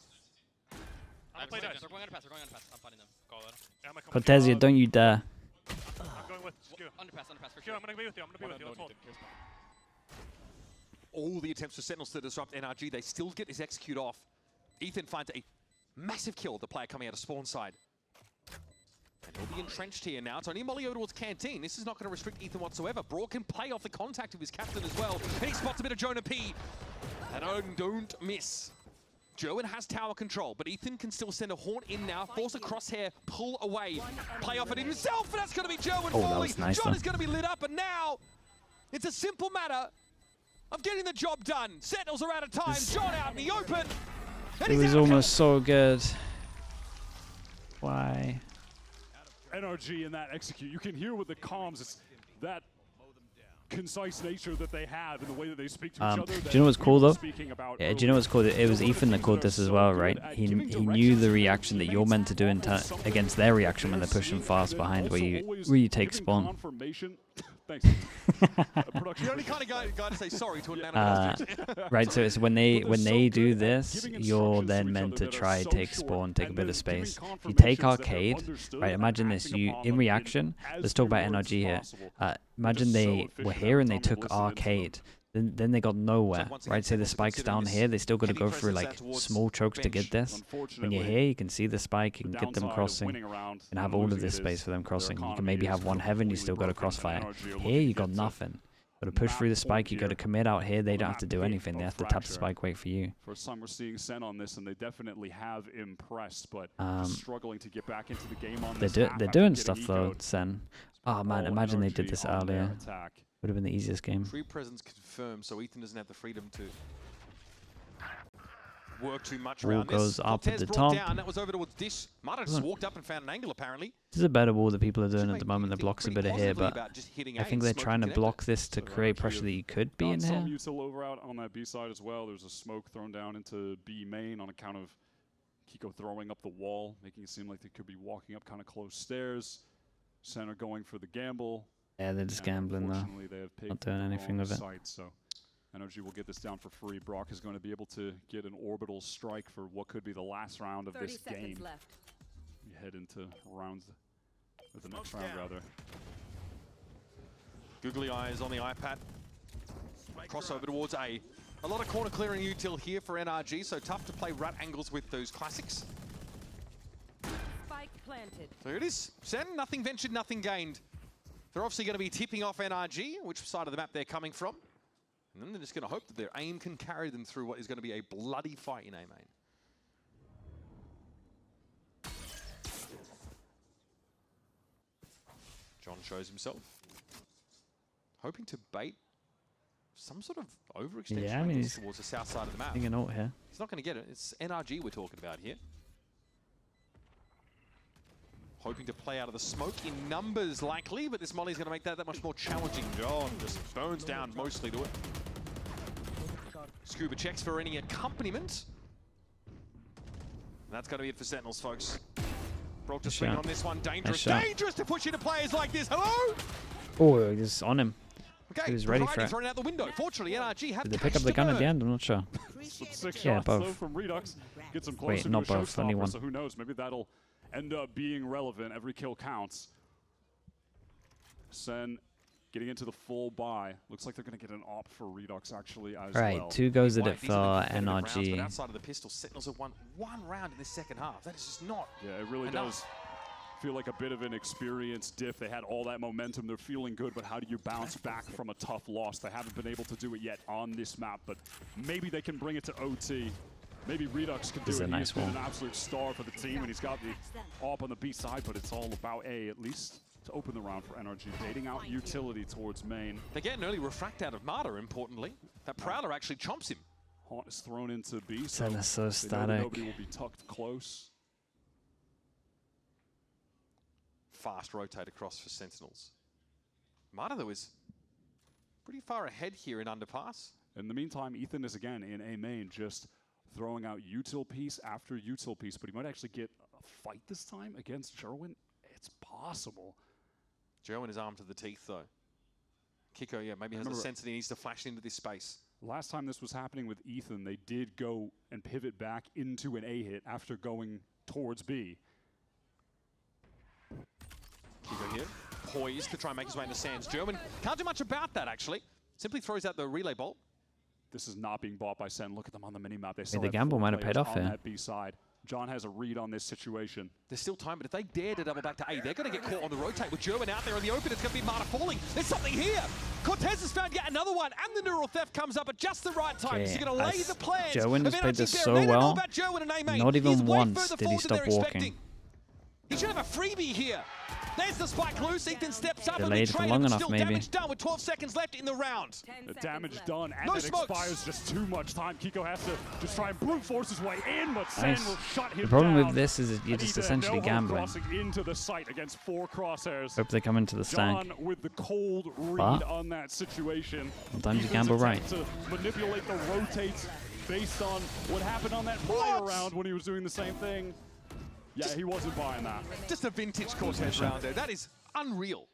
I'm gonna play dice. We're going underpass, we're going underpass. I'm fighting them. Call that. Yeah, I'm gonna come Cortezia, with don't you dare. you. I'm going with Skew. Underpass for Skew, sure. I'm gonna be with you. Let's hold. All the attempts for Sentinels to disrupt NRG, they still get this execute off. Ethan finds a massive kill, the player coming out of spawn side. And he'll be entrenched here now. It's only Molly over towards Canteen. This is not going to restrict Ethan whatsoever. Brawl can play off the contact of his captain as well. And he spots a bit of Jonah P. And don't miss. Joan has tower control, but Ethan can still send a Horn in now, force a crosshair, pull away, play off at himself, and that's going to be Joan Oh, that falling. was nice, John though. is going to be lit up, and now it's a simple matter of getting the job done. Sentinels are out of time. John out in the open. And It he's was out of almost so good. Why? NRG and that execute. You can hear with the comms, it's that concise nature that they have in the way that they speak to each other. Do you know what's cool though? Yeah, Do you know what's cool? It was Ethan that called this as well, right? He knew the reaction that you're meant to do against their reaction when they're pushing fast behind, where you take spawn. Thanks. You're only kind of guy to say sorry to a man. Right, so it's when they do this, you're then meant to try take spawn, take a bit of space. If you take arcade, right? Imagine this. You in reaction. Let's talk about NRG here. Imagine they were here and they took arcade. Then they got nowhere, right? Say the spike's down here, they still got to go through like small chokes to get this. When you're here, you can see the spike, you can get them crossing, and have all of this space for them crossing. You can maybe have one heaven, you still got to crossfire. Here, you got nothing. Got to push through the spike, you got to commit out here, they don't have to do anything, they have to tap the spike, wait for you. First time we're seeing SEN on this, and they definitely have impressed, but struggling to get back into the game on this. They're doing stuff though, Sen. Oh man, imagine they did this earlier. Would have been the easiest game. Tree presence confirmed, so Ethan doesn't have the freedom to work too much Wall around goes this. up at the brought top. down, that was over towards Dish. Mata just walked up and found an angle apparently. This is a better wall that people are doing at the moment. The blocks a bit of here, but I think they're trying to block this to create pressure that you could be in here. Some util over out on that B side as well. There's a smoke thrown down into B main on account of Kiko throwing up the wall, making it seem like they could be walking up kind of close stairs. Center going for the gamble. Yeah, they're just gambling though. They have Not doing anything with it. So NRG will get this down for free. Brock is going to be able to get an orbital strike for what could be the last round of this game. Left. We head into rounds, or the next round rather. Googly eyes on the iPad. Crossover towards A. A lot of corner clearing util here for NRG, so tough to play rat angles with those classics. Spike planted. So here it is. Sen, nothing ventured, nothing gained. They're obviously going to be tipping off NRG, which side of the map they're coming from. And then they're just going to hope that their aim can carry them through what is going to be a bloody fight in A main. John shows himself. Hoping to bait some sort of overextension Yeah, I mean, he's towards the south side of the map. thinking out here. He's not going to get it. It's NRG we're talking about here. Hoping to play out of the smoke in numbers likely, but this molly's going to make that much more challenging. John just burns down mostly to it. Scuba checks for any accompaniment. And that's going to be it for Sentinels, folks. Broke to swing on this one. Dangerous. Dangerous to push into players like this. Hello? Oh, he's on him. Okay, He was ready for it. thrown out the window. Fortunately, NRG have Did they pick up the gun at the end? I'm not sure. Some sick Yeah, shots though both. from Redux. Gets them closer Wait, to not a both, only showstopper, one. so who knows? Maybe that'll end up being relevant. Every kill counts. Sen getting into the full buy. Looks like they're going to get an op for Redux actually as Right, well. 2 goes at it These are for competitive rounds, but NRG. outside of the pistol, Sentinels have won one round in this second half. That is just not Yeah, it really enough. does feel like a bit of an experience diff. They had all that momentum. They're feeling good, but how do you bounce back from a tough loss? They haven't been able to do it yet on this map, but maybe they can bring it to OT. Maybe Redux can do This is it. a nice He's been one. an absolute star for the team, and he's got the op on the B side, but it's all about A, at least, to open the round for NRG. Baiting out utility towards main. They get an early refract out of Marta, importantly. That Prowler actually chomps him. Haunt is thrown into B, Sen is so they know that static. nobody will be tucked close. Fast rotate across for Sentinels. Marta, though, is pretty far ahead here in underpass. In the meantime, Ethan is again in A main, just throwing out util piece after util piece, but he might actually get a fight this time against Jerwin. It's possible. Jerwin is armed to the teeth, though. Kiko, yeah, maybe has a sense that he needs to flash into this space. Last time this was happening with Ethan, they did go and pivot back into an A hit after going towards B. Kiko here, poised to try and make his way into Sands. Jerwin can't do much about that, actually. Simply throws out the relay bolt. This is not being bought by Sen. Look at them on the minimap. They still the have gamble 4 might have paid players off on here. that B side. John has a read on this situation. There's still time, but if they dare to double back to A, they're going to get caught on the rotate. With Jerwin out there in the open, it's going to be Marta falling. There's something here. Cortez has found yet another one, and the neural theft comes up at just the right time. Okay, He's going to lay the plans. Jerwin has played this so They don't know well. about Jerwin and A-Main. Not even He's way once further did he forward than stop they're walking. expecting. He should have a freebie here. There's the spike loose. Ethan steps up Delayed and for traded, long but enough, still maybe. damage done with 12 seconds left in the round. 10 The seconds damage left. done, and No it smokes. expires just too much time. Kiko has to just try and brute force his way in, but Nice. Sen will shut him The problem down. with this is that you're And just Ethan, essentially no hope gambling. crossing into the site against 4 crosshairs. Hope they come into the John stack. with the cold read But on that situation. sometimes you Ethan's gamble right. attempt to manipulate the rotates based on what happened on that prior round when he was doing the same thing. Yeah, he wasn't buying that. Just a vintage Cortez round there. That is unreal.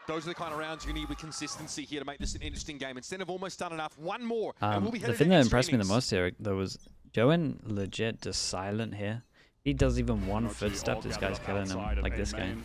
Those are the kind of rounds you need with consistency here to make this an interesting game. Instead of almost done enough, one more, and we'll be The headed thing that into impressed me the innings. most here, though, was Joen legit just silent here. He does even one NRG footstep, all this gathered guy's up killing outside him, of like A this guy. main.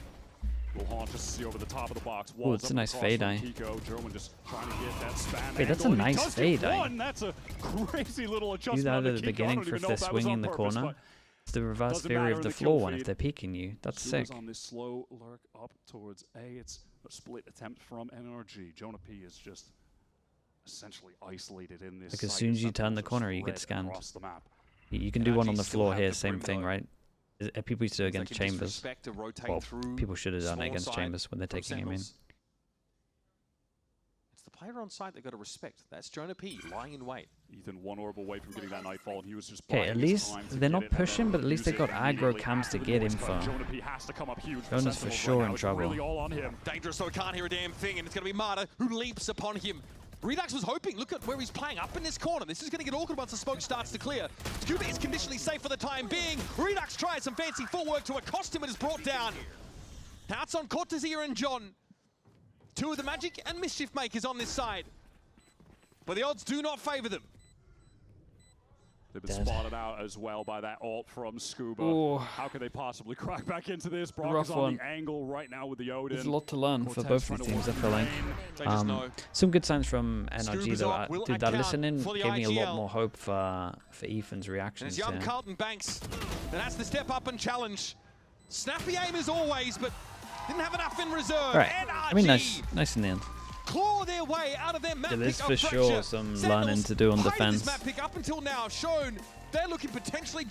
Will haunt just see over the top of the box. Ooh, Walls it's a up nice across fade from eye. Kiko. Jerwin just trying to get that spam Wait, that's a angle, and he nice does fade get eye. one. That's a crazy little Do adjustment that on at the the Kiko. I beginning don't for even if know they're if that was swinging on in the purpose, corner. but It's the reverse doesn't theory matter of in the the kill floor one if feed. they're peeking you. That's Suba's sick. on this slow lurk up towards A. It's a split attempt from NRG. Jonah P is just essentially isolated in this Like as site. soon as you turn the Sentinels are corner, you get spread scanned. across the map. You can do one on the NRG still floor have here, the same brim, thing, though. right? People used to do They against can just Chambers. respect to rotate Well, through people should have done small against side Chambers when they're from taking him in. Sentinels. It's the player on site they've got to respect. That's Jonah P lying in wait. Ethan one orb away from getting that nightfall, and he was just Okay, biding at his least time to they're get not it and then pushing, but at least they use got it aggro immediately cams after to the get noise info. cut. Jonah P has to come up huge. for Jonas for Sentinels sure right in now. It's trouble. really all on him. Dangerous, so he can't hear a damn thing, and it's going to be Marta who leaps upon him. Redux was hoping, look at where he's playing up in this corner. This is going to get awkward once the smoke starts to clear. Scuba is conditionally safe for the time being. Redux tries some fancy footwork to accost him and is brought down. Outs on Cortezia and John. 2 of the Magic and Mischief Makers on this side. But the odds do not favor them. They've been Dead. spotted out as well by that ult from Scuba. Ooh. How could they possibly crack back into this? Brock Rough is on one. the angle right now with the Odin. There's a lot to learn for Cortez both trying these to teams, I work feel in like. lane. They just know. Some good signs from NRG Scuba's though. up, will Dude, that account listening for the gave me a lot IGL. more hope for Ethan's And reactions it's young here. Carlton Banks that has to step up and challenge. Snappy aim as always, but didn't have enough in reserve. All right, NRG I mean nice in the end. claw their way out of their map There pick is of for fracture. sure some learning Sentinels to do on hiding defense. This map pick up until now shown they're looking potentially